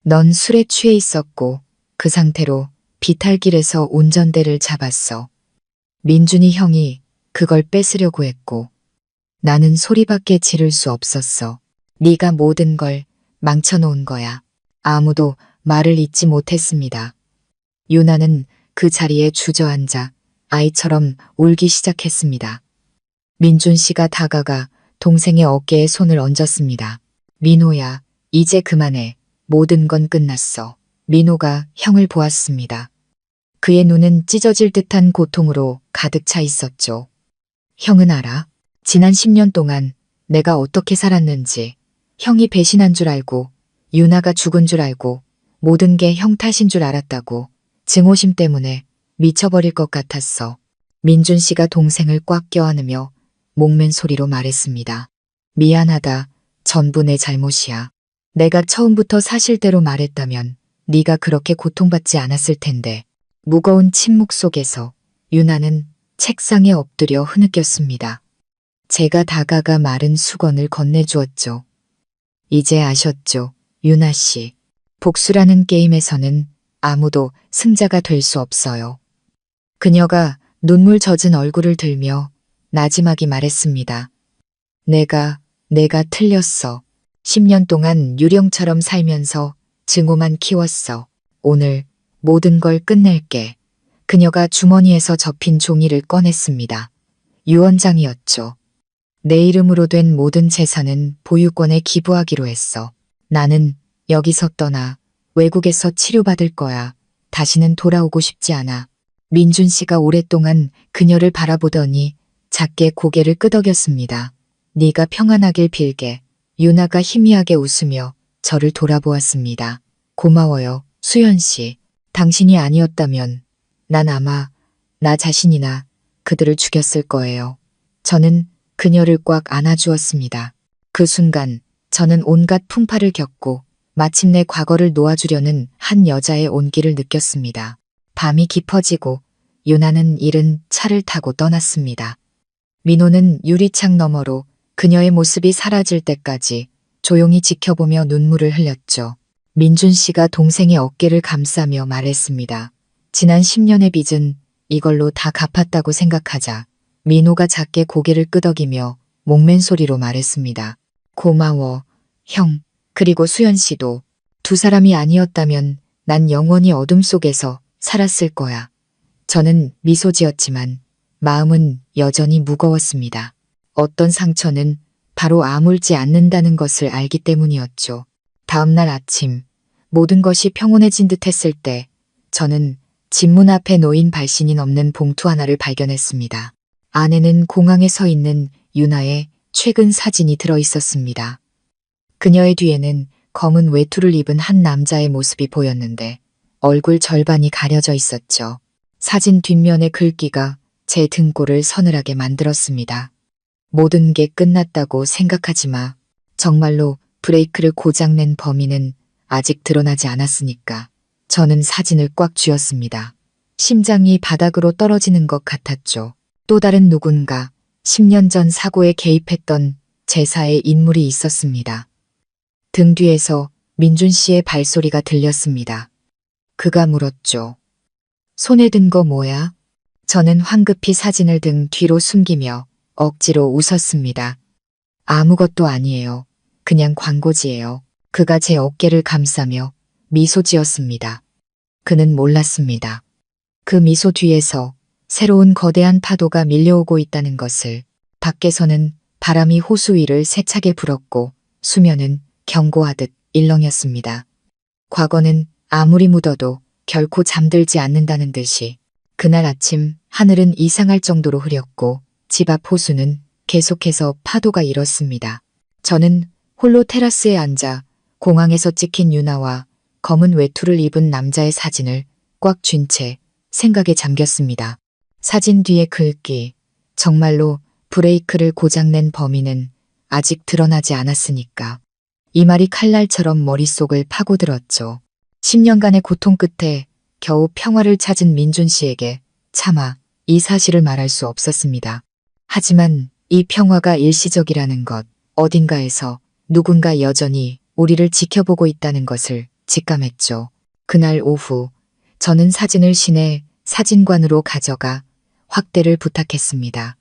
넌 술에 취해 있었고 그 상태로 비탈길에서 운전대를 잡았어. 민준이 형이 그걸 뺏으려고 했고 나는 소리밖에 지를 수 없었어. 네가 모든 걸 망쳐놓은 거야. 아무도 말을 잇지 못했습니다. 유나는 그 자리에 주저앉아 아이처럼 울기 시작했습니다. 민준 씨가 다가가 동생의 어깨에 손을 얹었습니다. 민호야, 이제 그만해. 모든 건 끝났어. 민호가 형을 보았습니다. 그의 눈은 찢어질 듯한 고통으로 가득 차 있었죠. 형은 알아? 지난 10년 동안 내가 어떻게 살았는지, 형이 배신한 줄 알고, 유나가 죽은 줄 알고, 모든 게 형 탓인 줄 알았다고, 증오심 때문에 미쳐버릴 것 같았어. 민준 씨가 동생을 꽉 껴안으며 목맨 소리로 말했습니다. 미안하다. 전부 내 잘못이야. 내가 처음부터 사실대로 말했다면 네가 그렇게 고통받지 않았을 텐데. 무거운 침묵 속에서 유나는 책상에 엎드려 흐느꼈습니다. 제가 다가가 마른 수건을 건네주었죠. 이제 아셨죠, 유나 씨. 복수라는 게임에서는 아무도 승자가 될 수 없어요. 그녀가 눈물 젖은 얼굴을 들며 나지막이 말했습니다. 내가 틀렸어. 10년 동안 유령처럼 살면서 증오만 키웠어. 오늘 모든 걸 끝낼게. 그녀가 주머니에서 접힌 종이를 꺼냈습니다. 유언장이었죠. 내 이름으로 된 모든 재산은 보유권에 기부하기로 했어. 나는 여기서 떠나 외국에서 치료받을 거야. 다시는 돌아오고 싶지 않아. 민준 씨가 오랫동안 그녀를 바라보더니 작게 고개를 끄덕였습니다. 네가 평안하길 빌게. 유나가 희미하게 웃으며 저를 돌아보았습니다. 고마워요, 수연 씨. 당신이 아니었다면 난 아마 나 자신이나 그들을 죽였을 거예요. 저는 그녀를 꽉 안아주었습니다. 그 순간 저는 온갖 풍파를 겪고 마침내 과거를 놓아주려는 한 여자의 온기를 느꼈습니다. 밤이 깊어지고 유나는 이른 차를 타고 떠났습니다. 민호는 유리창 너머로 그녀의 모습이 사라질 때까지 조용히 지켜보며 눈물을 흘렸죠. 민준 씨가 동생의 어깨를 감싸며 말했습니다. 지난 10년의 빚은 이걸로 다 갚았다고 생각하자. 민호가 작게 고개를 끄덕이며 목맨 소리로 말했습니다. 고마워, 형. 그리고 수연 씨도. 두 사람이 아니었다면 난 영원히 어둠 속에서 살았을 거야. 저는 미소 지었지만 마음은 여전히 무거웠습니다. 어떤 상처는 바로 아물지 않는다는 것을 알기 때문이었죠. 다음 날 아침 모든 것이 평온해진 듯 했을 때 저는 집 문 앞에 놓인 발신이 넘는 봉투 하나를 발견했습니다. 안에는 공항에 서 있는 유나의 최근 사진이 들어 있었습니다. 그녀의 뒤에는 검은 외투를 입은 한 남자의 모습이 보였는데 얼굴 절반이 가려져 있었죠. 사진 뒷면의 글귀가 제 등골을 서늘하게 만들었습니다. 모든 게 끝났다고 생각하지 마. 정말로 브레이크를 고장낸 범인은 아직 드러나지 않았으니까. 저는 사진을 꽉 쥐었습니다. 심장이 바닥으로 떨어지는 것 같았죠. 또 다른 누군가 10년 전 사고에 개입했던 제사의 인물이 있었습니다. 등 뒤에서 민준 씨의 발소리가 들렸습니다. 그가 물었죠. 손에 든 거 뭐야? 저는 황급히 사진을 등 뒤로 숨기며 억지로 웃었습니다. 아무것도 아니에요. 그냥 광고지예요. 그가 제 어깨를 감싸며 미소 지었습니다. 그는 몰랐습니다. 그 미소 뒤에서 새로운 거대한 파도가 밀려오고 있다는 것을. 밖에서는 바람이 호수 위를 세차게 불었고 수면은 경고하듯 일렁였습니다. 과거는 아무리 묻어도 결코 잠들지 않는다는 듯이 그날 아침 하늘은 이상할 정도로 흐렸고 집 앞 호수는 계속해서 파도가 일었습니다. 저는 홀로 테라스에 앉아 공항에서 찍힌 유나와 검은 외투를 입은 남자의 사진을 꽉 쥔 채 생각에 잠겼습니다. 사진 뒤에 글귀. 정말로 브레이크를 고장낸 범인은 아직 드러나지 않았으니까. 이 말이 칼날처럼 머릿속을 파고들었죠. 10년간의 고통 끝에 겨우 평화를 찾은 민준 씨에게 차마 이 사실을 말할 수 없었습니다. 하지만 이 평화가 일시적이라는 것, 어딘가에서 누군가 여전히 우리를 지켜보고 있다는 것을 직감했죠. 그날 오후 저는 사진을 시내 사진관으로 가져가 확대를 부탁했습니다.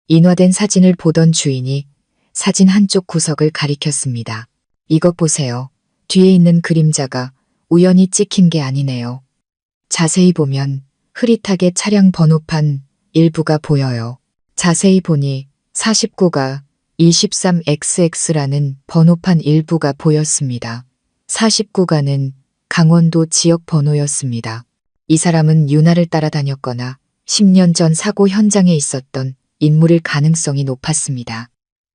인화된 사진을 보던 주인이 사진 한쪽 구석을 가리켰습니다. 이것 보세요. 뒤에 있는 그림자가 우연히 찍힌 게 아니네요. 자세히 보면 흐릿하게 차량 번호판 일부가 보여요. 자세히 보니 49가 23XX라는 번호판 일부가 보였습니다. 49가는 강원도 지역 번호였습니다. 이 사람은 유나를 따라다녔거나 10년 전 사고 현장에 있었던 인물일 가능성이 높았습니다.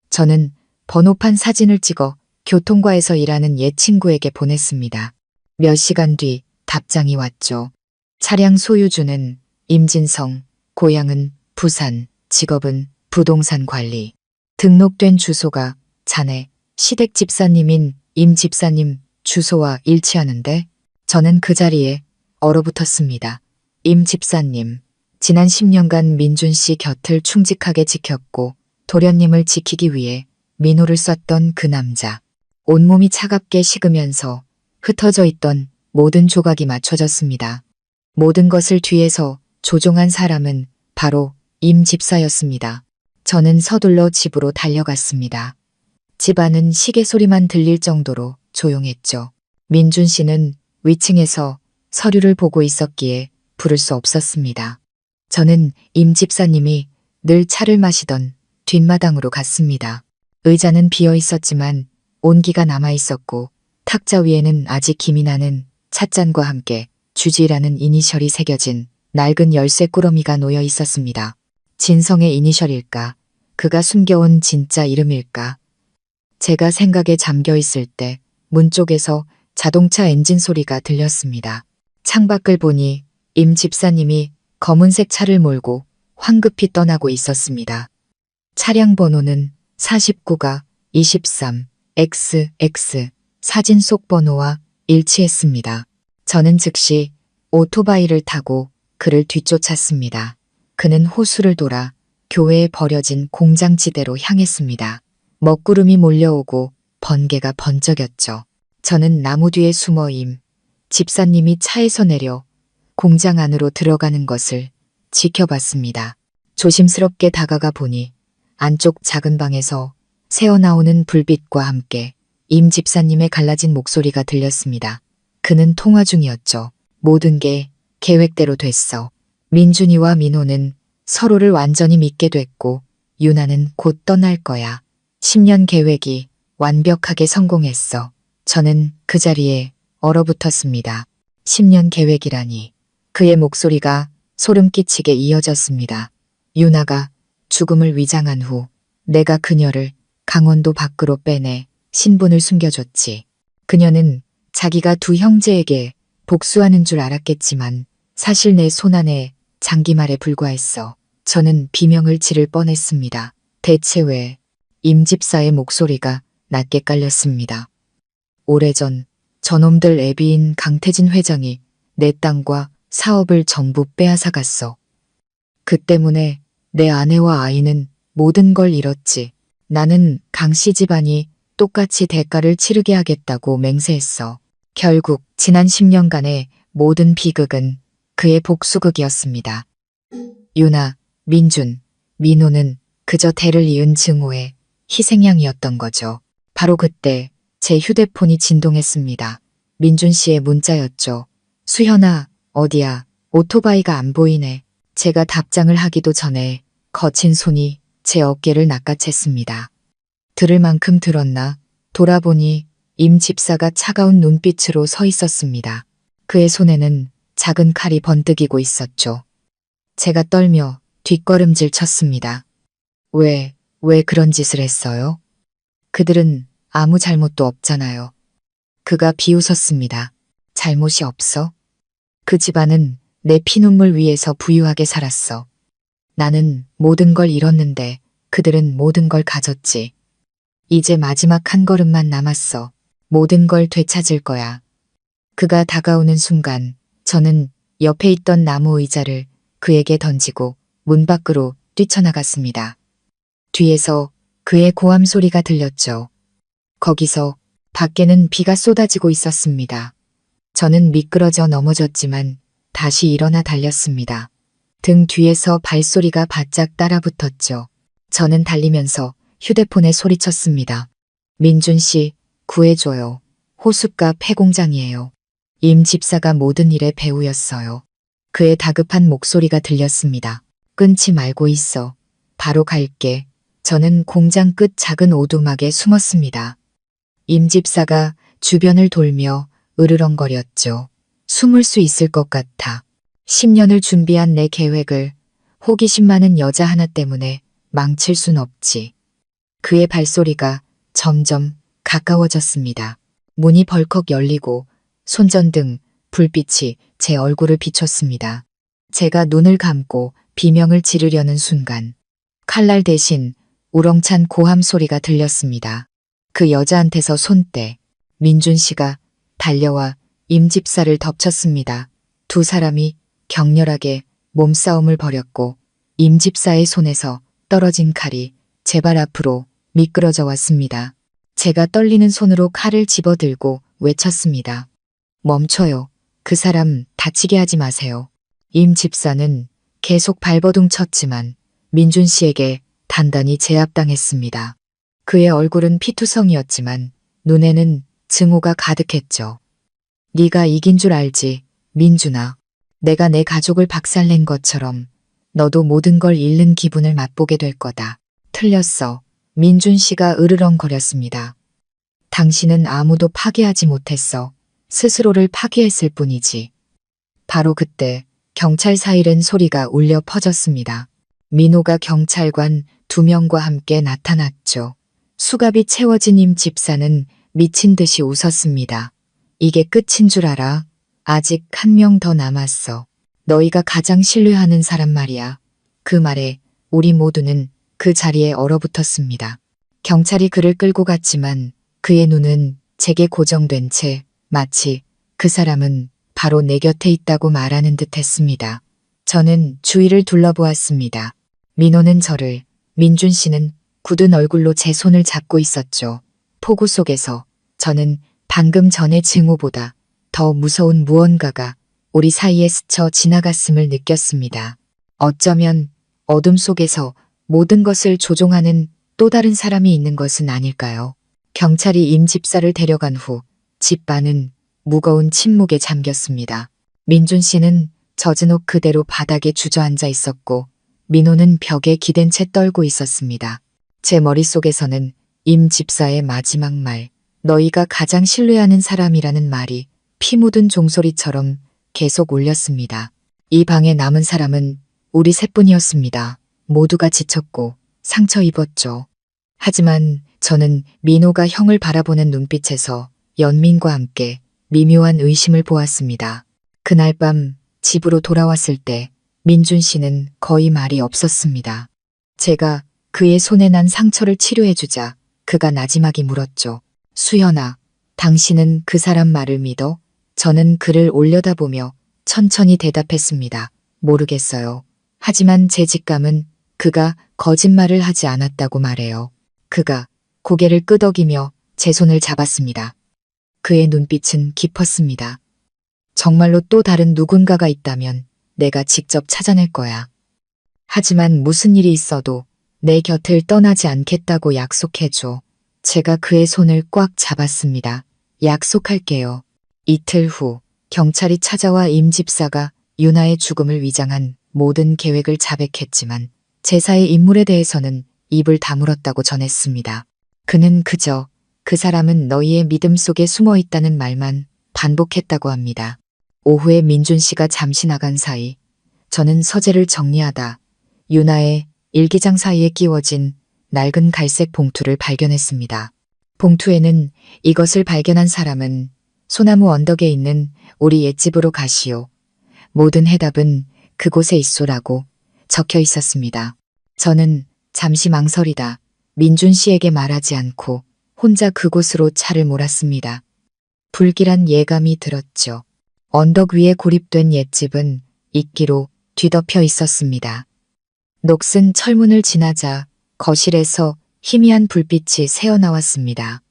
저는 번호판 사진을 찍어 교통과에서 일하는 옛 친구에게 보냈습니다. 몇 시간 뒤 답장이 왔죠. 차량 소유주는 임진성, 고향은 부산, 직업은 부동산 관리. 등록된 주소가 자네 시댁 집사님인 임 집사님 주소와 일치하는데 저는 그 자리에 얼어붙었습니다. 임 집사님, 지난 10년간 민준 씨 곁을 충직하게 지켰고 도련님을 지키기 위해 민호를 썼던 그 남자. 온몸이 차갑게 식으면서 흩어져 있던 모든 조각이 맞춰졌습니다. 모든 것을 뒤에서 조종한 사람은 바로 임 집사였습니다. 저는 서둘러 집으로 달려갔습니다. 집안은 시계 소리만 들릴 정도로 조용했죠. 민준 씨는 위층에서 서류를 보고 있었기에 부를 수 없었습니다. 저는 임 집사님이 늘 차를 마시던 뒷마당으로 갔습니다. 의자는 비어 있었지만 온기가 남아 있었고 탁자 위에는 아직 김이 나는 찻잔과 함께 주지라는 이니셜이 새겨진 낡은 열쇠 꾸러미가 놓여 있었습니다. 진성의 이니셜일까? 그가 숨겨온 진짜 이름일까? 제가 생각에 잠겨 있을 때 문 쪽에서 자동차 엔진 소리가 들렸습니다. 창밖을 보니 임 집사님이 검은색 차를 몰고 황급히 떠나고 있었습니다. 차량 번호는 49가 23XX 사진 속 번호와 일치했습니다. 저는 즉시 오토바이를 타고 그를 뒤쫓았습니다. 그는 호수를 돌아 교외에 버려진 공장지대로 향했습니다. 먹구름이 몰려오고 번개가 번쩍였죠. 저는 나무 뒤에 숨어 임 집사님이 차에서 내려 공장 안으로 들어가는 것을 지켜봤습니다. 조심스럽게 다가가 보니 안쪽 작은 방에서 새어나오는 불빛과 함께 임 집사님의 갈라진 목소리가 들렸습니다. 그는 통화 중이었죠. 모든 게 계획대로 됐어. 민준이와 민호는 서로를 완전히 믿게 됐고 유나는 곧 떠날 거야. 10년 계획이 완벽하게 성공했어. 저는 그 자리에 얼어붙었습니다. 10년 계획이라니. 그의 목소리가 소름 끼치게 이어졌습니다. 유나가 죽음을 위장한 후 내가 그녀를 강원도 밖으로 빼내 신분을 숨겨줬지. 그녀는 자기가 두 형제에게 복수하는 줄 알았겠지만 사실 내 손안에 장기말에 불과했어. 저는 비명을 지를 뻔했습니다. 대체 왜? 임 집사의 목소리가 낮게 깔렸습니다. 오래전 저놈들 애비인 강태진 회장이 내 땅과 사업을 전부 빼앗아 갔어. 그 때문에 내 아내와 아이는 모든 걸 잃었지. 나는 강씨 집안이 똑같이 대가를 치르게 하겠다고 맹세했어. 결국 지난 10년간의 모든 비극은 그의 복수극이었습니다. 유나, 민준, 민호는 그저 대를 이은 증오의 희생양이었던 거죠. 바로 그때 제 휴대폰이 진동했습니다. 민준 씨의 문자였죠. 수현아, 어디야? 오토바이가 안 보이네. 제가 답장을 하기도 전에 거친 손이 제 어깨를 낚아챘습니다. 들을 만큼 들었나? 돌아보니 임 집사가 차가운 눈빛으로 서 있었습니다. 그의 손에는 작은 칼이 번뜩이고 있었죠. 제가 떨며 뒷걸음질 쳤습니다. 왜 그런 짓을 했어요? 그들은 아무 잘못도 없잖아요. 그가 비웃었습니다. 잘못이 없어? 그 집안은 내 피눈물 위에서 부유하게 살았어. 나는 모든 걸 잃었는데 그들은 모든 걸 가졌지. 이제 마지막 한 걸음만 남았어. 모든 걸 되찾을 거야. 그가 다가오는 순간 저는 옆에 있던 나무 의자를 그에게 던지고 문 밖으로 뛰쳐나갔습니다. 뒤에서 그의 고함 소리가 들렸죠. 거기서 밖에는 비가 쏟아지고 있었습니다. 저는 미끄러져 넘어졌지만 다시 일어나 달렸습니다. 등 뒤에서 발소리가 바짝 따라붙었죠. 저는 달리면서 휴대폰에 소리쳤습니다. 민준 씨, 구해줘요. 호숫가 폐공장이에요. 임 집사가 모든 일의 배우였어요. 그의 다급한 목소리가 들렸습니다. 끊지 말고 있어. 바로 갈게. 저는 공장 끝 작은 오두막에 숨었습니다. 임 집사가 주변을 돌며 으르렁거렸죠. 숨을 수 있을 것 같아. 10년을 준비한 내 계획을 호기심 많은 여자 하나 때문에 망칠 순 없지. 그의 발소리가 점점 가까워졌습니다. 문이 벌컥 열리고 손전등, 불빛이 제 얼굴을 비췄습니다. 제가 눈을 감고 비명을 지르려는 순간 칼날 대신 우렁찬 고함 소리가 들렸습니다. 그 여자한테서 손때 민준 씨가 달려와 임 집사를 덮쳤습니다. 두 사람이 격렬하게 몸싸움을 벌였고 임 집사의 손에서 떨어진 칼이 제 발 앞으로 미끄러져 왔습니다. 제가 떨리는 손으로 칼을 집어들고 외쳤습니다. 멈춰요. 그 사람 다치게 하지 마세요. 임 집사는 계속 발버둥 쳤지만 민준 씨에게 단단히 제압당했습니다. 그의 얼굴은 피투성이었지만 눈에는 증오가 가득했죠. 네가 이긴 줄 알지, 민준아. 내가 내 가족을 박살낸 것처럼 너도 모든 걸 잃는 기분을 맛보게 될 거다. 틀렸어. 민준 씨가 으르렁거렸습니다. 당신은 아무도 파괴하지 못했어. 스스로를 파괴했을 뿐이지. 바로 그때 경찰 사이렌 소리가 울려 퍼졌습니다. 민호가 경찰관 2명과 함께 나타났죠. 수갑이 채워진 임 집사는 미친 듯이 웃었습니다. 이게 끝인 줄 알아? 아직 1명 더 남았어. 너희가 가장 신뢰하는 사람 말이야. 그 말에 우리 모두는 그 자리에 얼어붙었습니다. 경찰이 그를 끌고 갔지만 그의 눈은 제게 고정된 채 마치 그 사람은 바로 내 곁에 있다고 말하는 듯 했습니다. 저는 주위를 둘러보았습니다. 민호는 저를, 민준 씨는 굳은 얼굴로 제 손을 잡고 있었죠. 폭우 속에서 저는 방금 전의 증오보다 더 무서운 무언가가 우리 사이에 스쳐 지나갔음을 느꼈습니다. 어쩌면 어둠 속에서 모든 것을 조종하는 또 다른 사람이 있는 것은 아닐까요? 경찰이 임 집사를 데려간 후 집안은 무거운 침묵에 잠겼습니다. 민준 씨는 젖은 옷 그대로 바닥에 주저앉아 있었고 민호는 벽에 기댄 채 떨고 있었습니다. 제 머릿속에서는 임 집사의 마지막 말, 너희가 가장 신뢰하는 사람이라는 말이 피 묻은 종소리처럼 계속 울렸습니다. 이 방에 남은 사람은 우리 셋뿐이었습니다. 모두가 지쳤고 상처 입었죠. 하지만 저는 민호가 형을 바라보는 눈빛에서 연민과 함께 미묘한 의심을 보았습니다. 그날 밤 집으로 돌아왔을 때 민준 씨는 거의 말이 없었습니다. 제가 그의 손에 난 상처를 치료해주자 그가 나지막이 물었죠. 수연아, 당신은 그 사람 말을 믿어? 저는 그를 올려다보며 천천히 대답했습니다. 모르겠어요. 하지만 제 직감은 그가 거짓말을 하지 않았다고 말해요. 그가 고개를 끄덕이며 제 손을 잡았습니다. 그의 눈빛은 깊었습니다. 정말로 또 다른 누군가가 있다면 내가 직접 찾아낼 거야. 하지만 무슨 일이 있어도 내 곁을 떠나지 않겠다고 약속해줘. 제가 그의 손을 꽉 잡았습니다. 약속할게요. 이틀 후 경찰이 찾아와 임 집사가 유나의 죽음을 위장한 모든 계획을 자백했지만 제사의 인물에 대해서는 입을 다물었다고 전했습니다. 그는 그저 그 사람은 너희의 믿음 속에 숨어 있다는 말만 반복했다고 합니다. 오후에 민준 씨가 잠시 나간 사이 저는 서재를 정리하다 유나의 일기장 사이에 끼워진 낡은 갈색 봉투를 발견했습니다. 봉투에는 이것을 발견한 사람은 소나무 언덕에 있는 우리 옛집으로 가시오. 모든 해답은 그곳에 있소라고 적혀 있었습니다. 저는 잠시 망설이다 민준 씨에게 말하지 않고 혼자 그곳으로 차를 몰았습니다. 불길한 예감이 들었죠. 언덕 위에 고립된 옛집은 이끼로 뒤덮여 있었습니다. 녹슨 철문을 지나자 거실에서 희미한 불빛이 새어나왔습니다.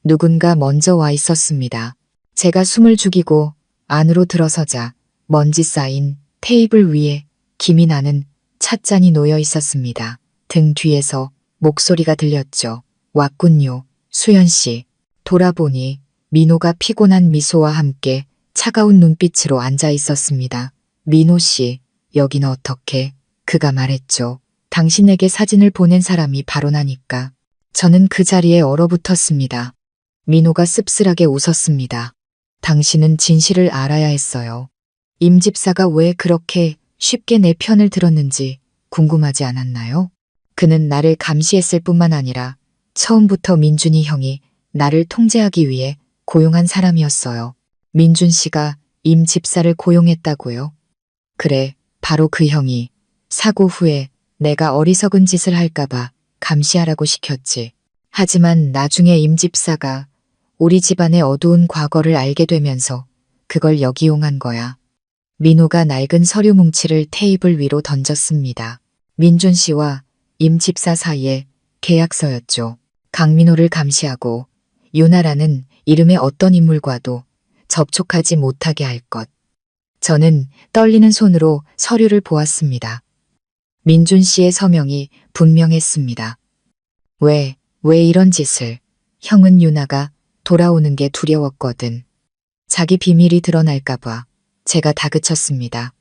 누군가 먼저 와 있었습니다. 제가 숨을 죽이고 안으로 들어서자 먼지 쌓인 테이블 위에 김이 나는 찻잔이 놓여 있었습니다. 등 뒤에서 목소리가 들렸죠. 왔군요. 수연 씨. 돌아보니 민호가 피곤한 미소와 함께 차가운 눈빛으로 앉아 있었습니다. 민호 씨, 여긴 어떻게? 그가 말했죠. 당신에게 사진을 보낸 사람이 바로 나니까. 저는 그 자리에 얼어붙었습니다. 민호가 씁쓸하게 웃었습니다. 당신은 진실을 알아야 했어요. 임 집사가 왜 그렇게 쉽게 내 편을 들었는지 궁금하지 않았나요? 그는 나를 감시했을 뿐만 아니라 처음부터 민준이 형이 나를 통제하기 위해 고용한 사람이었어요. 민준 씨가 임 집사를 고용했다고요? 그래, 바로 그 형이 사고 후에 내가 어리석은 짓을 할까봐 감시하라고 시켰지. 하지만 나중에 임 집사가 우리 집안의 어두운 과거를 알게 되면서 그걸 역이용한 거야. 민호가 낡은 서류 뭉치를 테이블 위로 던졌습니다. 민준 씨와 임 집사 사이의 계약서였죠. 강민호를 감시하고 유나라는 이름의 어떤 인물과도 접촉하지 못하게 할 것. 저는 떨리는 손으로 서류를 보았습니다. 민준 씨의 서명이 분명했습니다. 왜 이런 짓을? 형은 유나가 돌아오는 게 두려웠거든. 자기 비밀이 드러날까봐 제가 다그쳤습니다.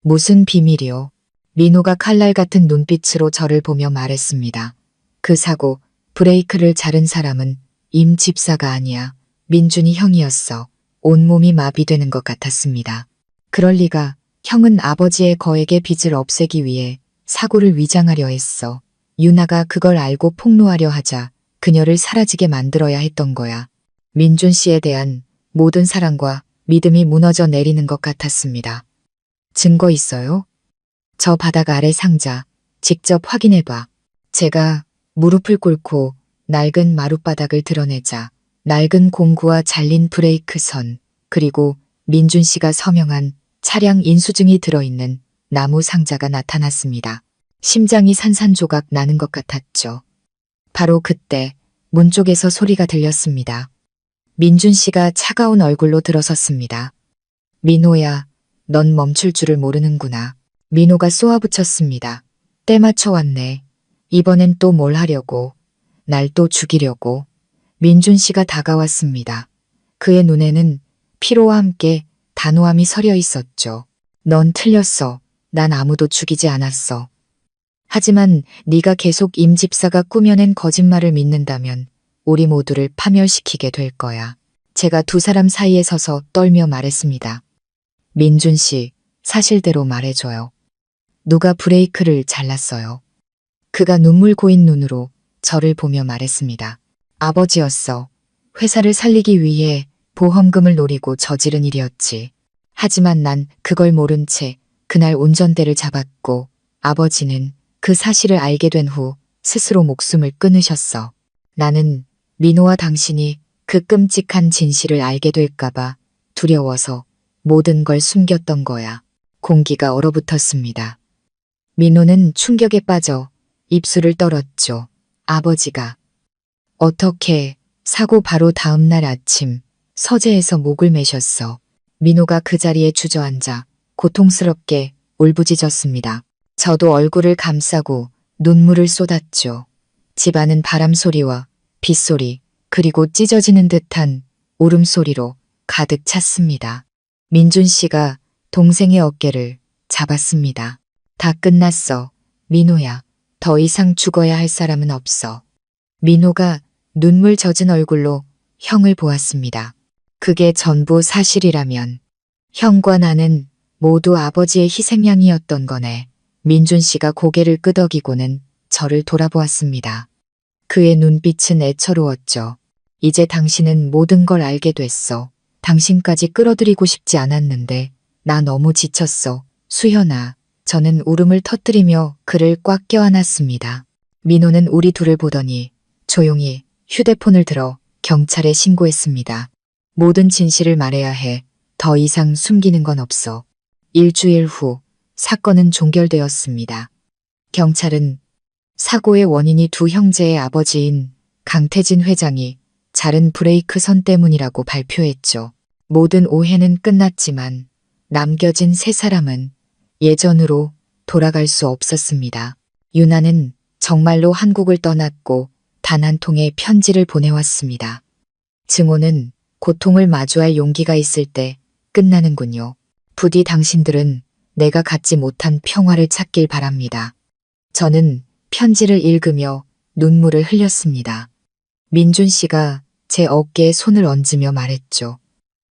무슨 비밀이요? 민호가 칼날 같은 눈빛으로 저를 보며 말했습니다. 그 사고, 브레이크를 자른 사람은 임 집사가 아니야. 민준이 형이었어. 온몸이 마비되는 것 같았습니다. 그럴 리가. 형은 아버지의 거액의 빚을 없애기 위해 사고를 위장하려 했어. 유나가 그걸 알고 폭로하려 하자 그녀를 사라지게 만들어야 했던 거야. 민준 씨에 대한 모든 사랑과 믿음이 무너져 내리는 것 같았습니다. 증거 있어요? 저 바닥 아래 상자 직접 확인해봐. 제가 무릎을 꿇고 낡은 마룻바닥을 드러내자 낡은 공구와 잘린 브레이크 선 그리고 민준 씨가 서명한 차량 인수증이 들어있는 나무 상자가 나타났습니다. 심장이 산산조각 나는 것 같았죠. 바로 그때 문 쪽에서 소리가 들렸습니다. 민준 씨가 차가운 얼굴로 들어섰습니다. 민호야, 넌 멈출 줄을 모르는구나. 민호가 쏘아붙였습니다. 때 맞춰 왔네. 이번엔 또 뭘 하려고. 날 또 죽이려고. 민준 씨가 다가왔습니다. 그의 눈에는 피로와 함께 단호함이 서려 있었죠. 넌 틀렸어. 난 아무도 죽이지 않았어. 하지만 네가 계속 임 집사가 꾸며낸 거짓말을 믿는다면 우리 모두를 파멸시키게 될 거야. 제가 두 사람 사이에 서서 떨며 말했습니다. 민준 씨, 사실대로 말해줘요. 누가 브레이크를 잘랐어요? 그가 눈물 고인 눈으로 저를 보며 말했습니다. 아버지였어. 회사를 살리기 위해 보험금을 노리고 저지른 일이었지. 하지만 난 그걸 모른 채 그날 운전대를 잡았고 아버지는 그 사실을 알게 된 후 스스로 목숨을 끊으셨어. 나는 민호와 당신이 그 끔찍한 진실을 알게 될까봐 두려워서 모든 걸 숨겼던 거야. 공기가 얼어붙었습니다. 민호는 충격에 빠져 입술을 떨었죠. 아버지가. 어떻게? 사고 바로 다음 날 아침 서재에서 목을 매셨어. 민호가 그 자리에 주저앉아 고통스럽게 울부짖었습니다. 저도 얼굴을 감싸고 눈물을 쏟았죠. 집안은 바람 소리와 빗소리 그리고 찢어지는 듯한 울음소리로 가득 찼습니다. 민준 씨가 동생의 어깨를 잡았습니다. 다 끝났어. 민호야. 더 이상 죽어야 할 사람은 없어. 민호가 눈물 젖은 얼굴로 형을 보았습니다. 그게 전부 사실이라면 형과 나는 모두 아버지의 희생양이었던 거네. 민준 씨가 고개를 끄덕이고는 저를 돌아보았습니다. 그의 눈빛은 애처로웠죠. 이제 당신은 모든 걸 알게 됐어. 당신까지 끌어들이고 싶지 않았는데 나 너무 지쳤어. 수현아. 저는 울음을 터뜨리며 그를 꽉 껴안았습니다. 민호는 우리 둘을 보더니 조용히 휴대폰을 들어 경찰에 신고했습니다. 모든 진실을 말해야 해. 더 이상 숨기는 건 없어. 일주일 후 사건은 종결되었습니다. 경찰은 사고의 원인이 두 형제의 아버지인 강태진 회장이 자른 브레이크 선 때문이라고 발표했죠. 모든 오해는 끝났지만 남겨진 세 사람은 예전으로 돌아갈 수 없었습니다. 유나는 정말로 한국을 떠났고 단 한 통의 편지를 보내왔습니다. 증오는 고통을 마주할 용기가 있을 때 끝나는군요. 부디 당신들은 내가 갖지 못한 평화를 찾길 바랍니다. 저는 편지를 읽으며 눈물을 흘렸습니다. 민준 씨가 제 어깨에 손을 얹으며 말했죠.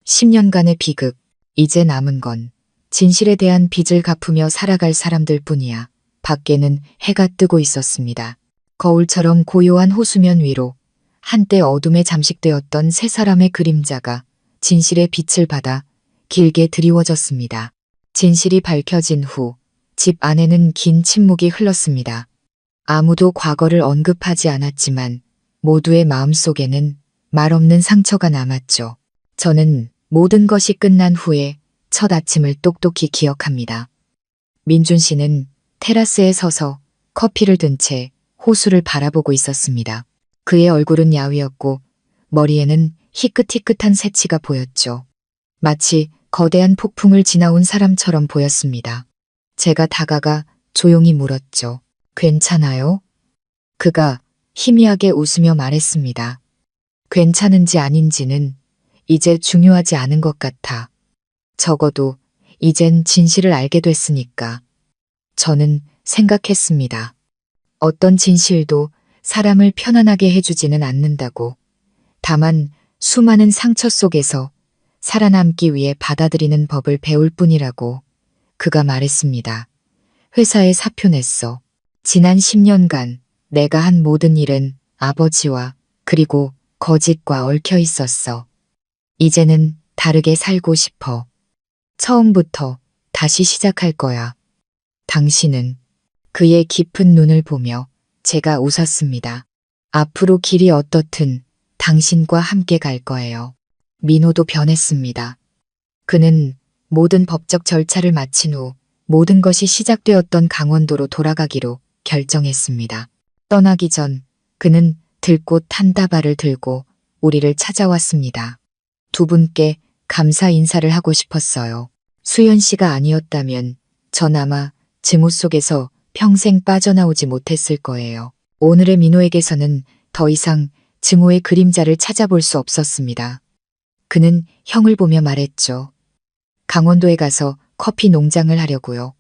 10년간의 비극, 이제 남은 건 진실에 대한 빚을 갚으며 살아갈 사람들 뿐이야. 밖에는 해가 뜨고 있었습니다. 거울처럼 고요한 호수면 위로 한때 어둠에 잠식되었던 세 사람의 그림자가 진실의 빛을 받아 길게 드리워졌습니다. 진실이 밝혀진 후 집 안에는 긴 침묵이 흘렀습니다. 아무도 과거를 언급하지 않았지만 모두의 마음속에는 말없는 상처가 남았죠. 저는 모든 것이 끝난 후에 첫 아침을 똑똑히 기억합니다. 민준 씨는 테라스에 서서 커피를 든 채 호수를 바라보고 있었습니다. 그의 얼굴은 야위었고 머리에는 희끗희끗한 새치가 보였죠. 마치 거대한 폭풍을 지나온 사람처럼 보였습니다. 제가 다가가 조용히 물었죠. 괜찮아요? 그가 희미하게 웃으며 말했습니다. 괜찮은지 아닌지는 이제 중요하지 않은 것 같아. 적어도 이젠 진실을 알게 됐으니까. 저는 생각했습니다. 어떤 진실도 사람을 편안하게 해주지는 않는다고. 다만 수많은 상처 속에서 살아남기 위해 받아들이는 법을 배울 뿐이라고 그가 말했습니다. 회사에 사표 냈어. 지난 10년간 내가 한 모든 일은 아버지와 그리고 거짓과 얽혀 있었어. 이제는 다르게 살고 싶어. 처음부터 다시 시작할 거야. 당신은 그의 깊은 눈을 보며 제가 웃었습니다. 앞으로 길이 어떻든 당신과 함께 갈 거예요. 민호도 변했습니다. 그는 모든 법적 절차를 마친 후 모든 것이 시작되었던 강원도로 돌아가기로 결정했습니다. 떠나기 전 그는 들꽃 한 다발을 들고 우리를 찾아왔습니다. 두 분께 감사 인사를 하고 싶었어요. 수연 씨가 아니었다면 전 아마 증오 속에서 평생 빠져나오지 못했을 거예요. 오늘의 민호에게서는 더 이상 증오의 그림자를 찾아볼 수 없었습니다. 그는 형을 보며 말했죠. 강원도에 가서 커피 농장을 하려고요.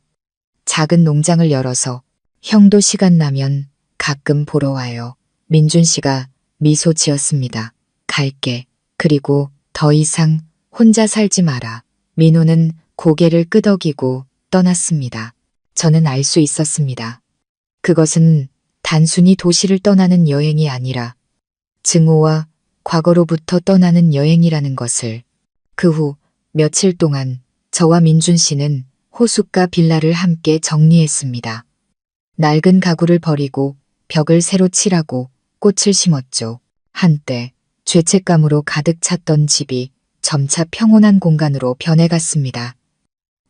작은 농장을 열어서 형도 시간 나면 가끔 보러 와요. 민준 씨가 미소 지었습니다. 갈게. 그리고 더 이상 혼자 살지 마라. 민호는 고개를 끄덕이고 떠났습니다. 저는 알 수 있었습니다. 그것은 단순히 도시를 떠나는 여행이 아니라 증오와 과거로부터 떠나는 여행이라는 것을. 그 후 며칠 동안 저와 민준 씨는 호숫가 빌라를 함께 정리했습니다. 낡은 가구를 버리고 벽을 새로 칠하고 꽃을 심었죠. 한때 죄책감으로 가득 찼던 집이 점차 평온한 공간으로 변해갔습니다.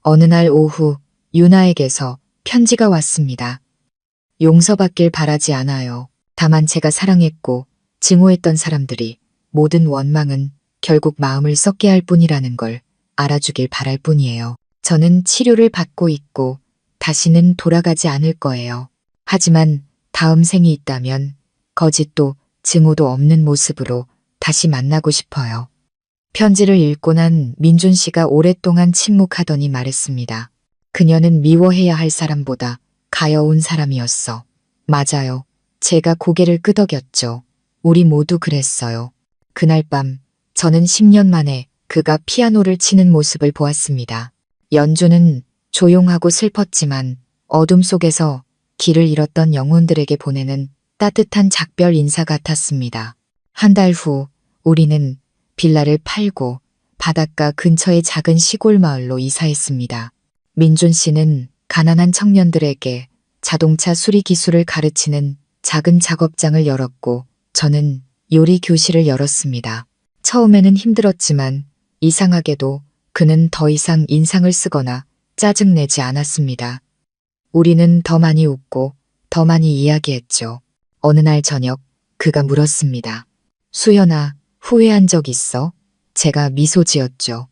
어느 날 오후 유나에게서 편지가 왔습니다. 용서받길 바라지 않아요. 다만 제가 사랑했고 증오했던 사람들이 모든 원망은 결국 마음을 썩게 할 뿐이라는 걸 알아주길 바랄 뿐이에요. 저는 치료를 받고 있고 다시는 돌아가지 않을 거예요. 하지만 다음 생이 있다면 거짓도 증오도 없는 모습으로 다시 만나고 싶어요. 편지를 읽고 난 민준 씨가 오랫동안 침묵하더니 말했습니다. 그녀는 미워해야 할 사람보다 가여운 사람이었어. 맞아요. 제가 고개를 끄덕였죠. 우리 모두 그랬어요. 그날 밤 저는 10년 만에 그가 피아노를 치는 모습을 보았습니다. 연주는 조용하고 슬펐지만 어둠 속에서 길을 잃었던 영혼들에게 보내는 따뜻한 작별 인사 같았습니다. 한 달 후 우리는 빌라를 팔고 바닷가 근처의 작은 시골 마을로 이사했습니다. 민준 씨는 가난한 청년들에게 자동차 수리 기술을 가르치는 작은 작업장을 열었고 저는 요리 교실을 열었습니다. 처음에는 힘들었지만 이상하게도 그는 더 이상 인상을 쓰거나 짜증내지 않았습니다. 우리는 더 많이 웃고 더 많이 이야기했죠. 어느 날 저녁 그가 물었습니다. 수연아, 후회한 적 있어? 제가 미소 지었죠.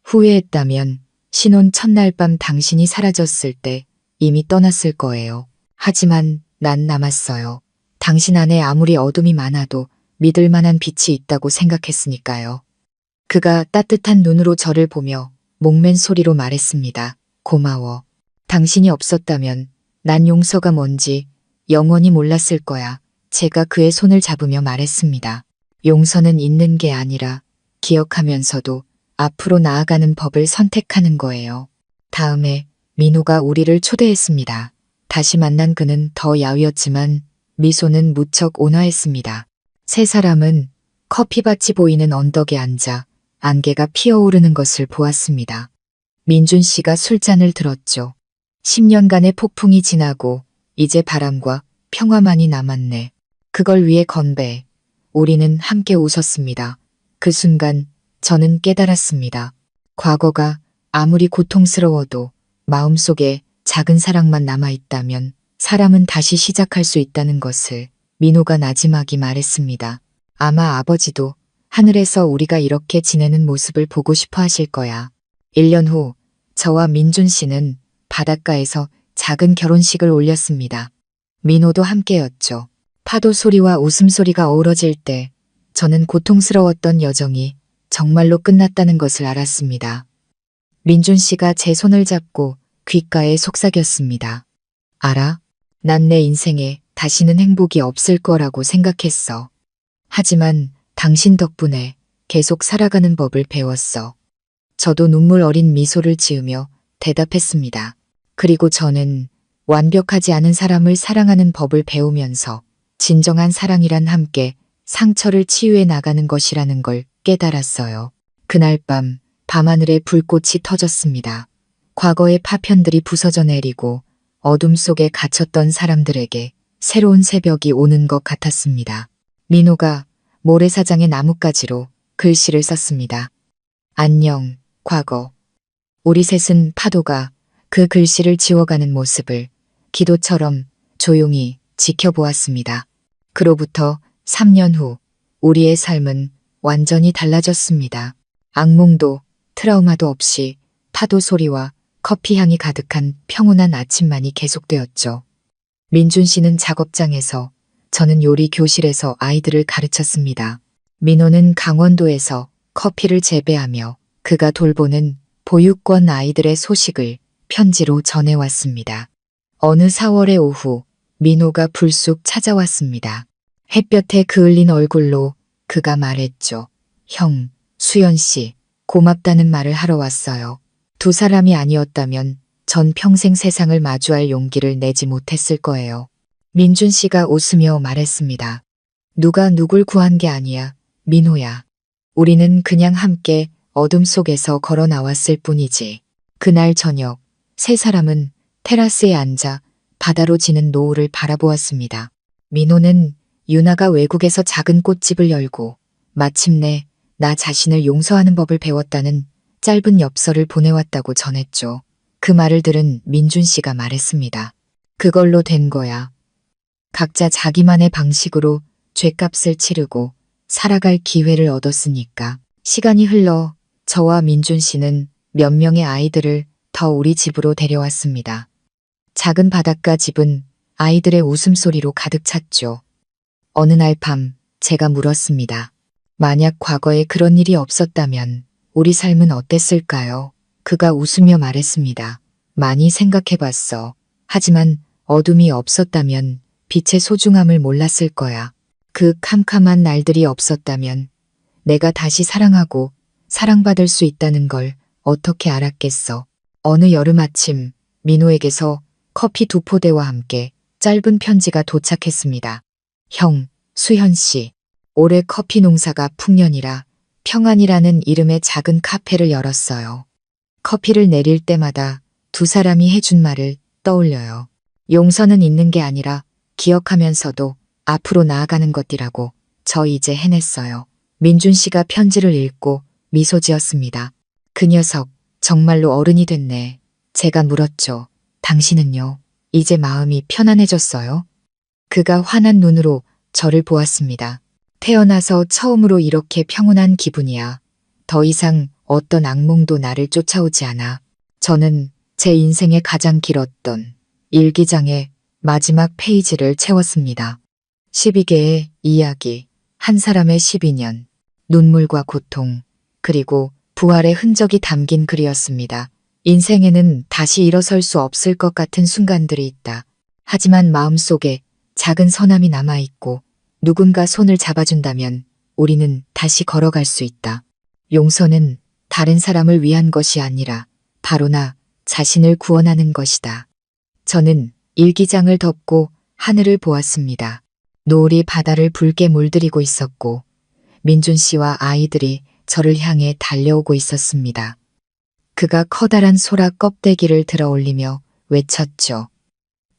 후회했다면 신혼 첫날 밤 당신이 사라졌을 때 이미 떠났을 거예요. 하지만 난 남았어요. 당신 안에 아무리 어둠이 많아도 믿을 만한 빛이 있다고 생각했으니까요. 그가 따뜻한 눈으로 저를 보며 목맨 소리로 말했습니다. 고마워. 당신이 없었다면 난 용서가 뭔지 영원히 몰랐을 거야. 제가 그의 손을 잡으며 말했습니다. 용서는 있는 게 아니라 기억하면서도 앞으로 나아가는 법을 선택하는 거예요. 다음에 민호가 우리를 초대했습니다. 다시 만난 그는 더 야위었지만 미소는 무척 온화했습니다. 세 사람은 커피밭이 보이는 언덕에 앉아 안개가 피어오르는 것을 보았습니다. 민준 씨가 술잔을 들었죠. 10년간의 폭풍이 지나고 이제 바람과 평화만이 남았네. 그걸 위해 건배. 우리는 함께 웃었습니다. 그 순간 저는 깨달았습니다. 과거가 아무리 고통스러워도 마음속에 작은 사랑만 남아있다면 사람은 다시 시작할 수 있다는 것을 민호가 나지막이 말했습니다. 아마 아버지도 하늘에서 우리가 이렇게 지내는 모습을 보고 싶어 하실 거야. 1년 후 저와 민준 씨는 바닷가에서 작은 결혼식을 올렸습니다. 민호도 함께였죠. 파도 소리와 웃음소리가 어우러질 때 저는 고통스러웠던 여정이 정말로 끝났다는 것을 알았습니다. 민준 씨가 제 손을 잡고 귓가에 속삭였습니다. 알아? 난 내 인생에 다시는 행복이 없을 거라고 생각했어. 하지만 당신 덕분에 계속 살아가는 법을 배웠어. 저도 눈물 어린 미소를 지으며 대답했습니다. 그리고 저는 완벽하지 않은 사람을 사랑하는 법을 배우면서 진정한 사랑이란 함께 상처를 치유해 나가는 것이라는 걸 깨달았어요. 그날 밤하늘에 불꽃이 터졌습니다. 과거의 파편들이 부서져 내리고 어둠 속에 갇혔던 사람들에게 새로운 새벽이 오는 것 같았습니다. 민호가 모래사장의 나뭇가지로 글씨를 썼습니다. 안녕, 과거. 우리 셋은 파도가 그 글씨를 지워가는 모습을 기도처럼 조용히 지켜보았습니다. 그로부터 3년 후 우리의 삶은 완전히 달라졌습니다. 악몽도 트라우마도 없이 파도 소리와 커피 향이 가득한 평온한 아침만이 계속되었죠. 민준 씨는 작업장에서, 저는 요리 교실에서 아이들을 가르쳤습니다. 민호는 강원도에서 커피를 재배하며 그가 돌보는 보육원 아이들의 소식을 편지로 전해왔습니다. 어느 4월의 오후 민호가 불쑥 찾아왔습니다. 햇볕에 그을린 얼굴로 그가 말했죠. 형, 수연 씨, 고맙다는 말을 하러 왔어요. 두 사람이 아니었다면 전 평생 세상을 마주할 용기를 내지 못했을 거예요. 민준 씨가 웃으며 말했습니다. 누가 누굴 구한 게 아니야, 민호야. 우리는 그냥 함께 어둠 속에서 걸어 나왔을 뿐이지. 그날 저녁, 세 사람은 테라스에 앉아 바다로 지는 노을을 바라보았습니다. 민호는 유나가 외국에서 작은 꽃집을 열고 마침내 나 자신을 용서하는 법을 배웠다는 짧은 엽서를 보내왔다고 전했죠. 그 말을 들은 민준 씨가 말했습니다. 그걸로 된 거야. 각자 자기만의 방식으로 죗값을 치르고 살아갈 기회를 얻었으니까. 시간이 흘러 저와 민준 씨는 몇 명의 아이들을 더 우리 집으로 데려왔습니다. 작은 바닷가 집은 아이들의 웃음소리로 가득 찼죠. 어느 날 밤 제가 물었습니다. 만약 과거에 그런 일이 없었다면 우리 삶은 어땠을까요? 그가 웃으며 말했습니다. 많이 생각해봤어. 하지만 어둠이 없었다면 빛의 소중함을 몰랐을 거야. 그 캄캄한 날들이 없었다면 내가 다시 사랑하고 사랑받을 수 있다는 걸 어떻게 알았겠어. 어느 여름 아침 민호에게서 커피 2포대와 함께 짧은 편지가 도착했습니다. 형, 수현 씨. 올해 커피 농사가 풍년이라 평안이라는 이름의 작은 카페를 열었어요. 커피를 내릴 때마다 두 사람이 해준 말을 떠올려요. 용서는 있는 게 아니라 기억하면서도 앞으로 나아가는 것이라고. 저 이제 해냈어요. 민준 씨가 편지를 읽고 미소 지었습니다. 그 녀석 정말로 어른이 됐네. 제가 물었죠. 당신은요? 이제 마음이 편안해졌어요? 그가 환한 눈으로 저를 보았습니다. 태어나서 처음으로 이렇게 평온한 기분이야. 더 이상 어떤 악몽도 나를 쫓아오지 않아. 저는 제 인생의 가장 길었던 일기장의 마지막 페이지를 채웠습니다. 12개의 이야기, 한 사람의 12년, 눈물과 고통, 그리고 부활의 흔적이 담긴 글이었습니다. 인생에는 다시 일어설 수 없을 것 같은 순간들이 있다. 하지만 마음속에 작은 서남이 남아있고 누군가 손을 잡아준다면 우리는 다시 걸어갈 수 있다. 용서는 다른 사람을 위한 것이 아니라 바로 나 자신을 구원하는 것이다. 저는 일기장을 덮고 하늘을 보았습니다. 노을이 바다를 붉게 물들이고 있었고 민준 씨와 아이들이 저를 향해 달려오고 있었습니다. 그가 커다란 소라 껍데기를 들어 올리며 외쳤죠.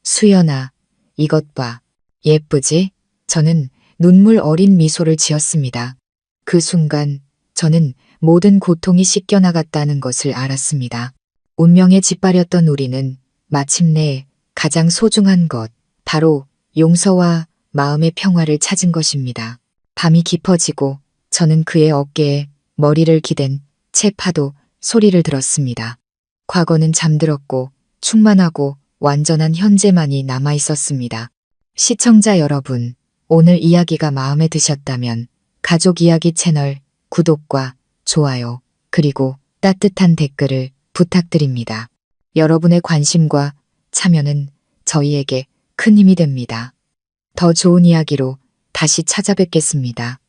수연아, 이것 봐. 예쁘지? 저는 눈물 어린 미소를 지었습니다. 그 순간 저는 모든 고통이 씻겨나갔다는 것을 알았습니다. 운명에 짓밟렸던 우리는 마침내 가장 소중한 것, 바로 용서와 마음의 평화를 찾은 것입니다. 밤이 깊어지고 저는 그의 어깨에 머리를 기댄 채 파도 소리를 들었습니다. 과거는 잠들었고 충만하고 완전한 현재만이 남아 있었습니다. 시청자 여러분, 오늘 이야기가 마음에 드셨다면 가족 이야기 채널 구독과 좋아요, 그리고 따뜻한 댓글을 부탁드립니다. 여러분의 관심과 참여는 저희에게 큰 힘이 됩니다. 더 좋은 이야기로 다시 찾아뵙겠습니다.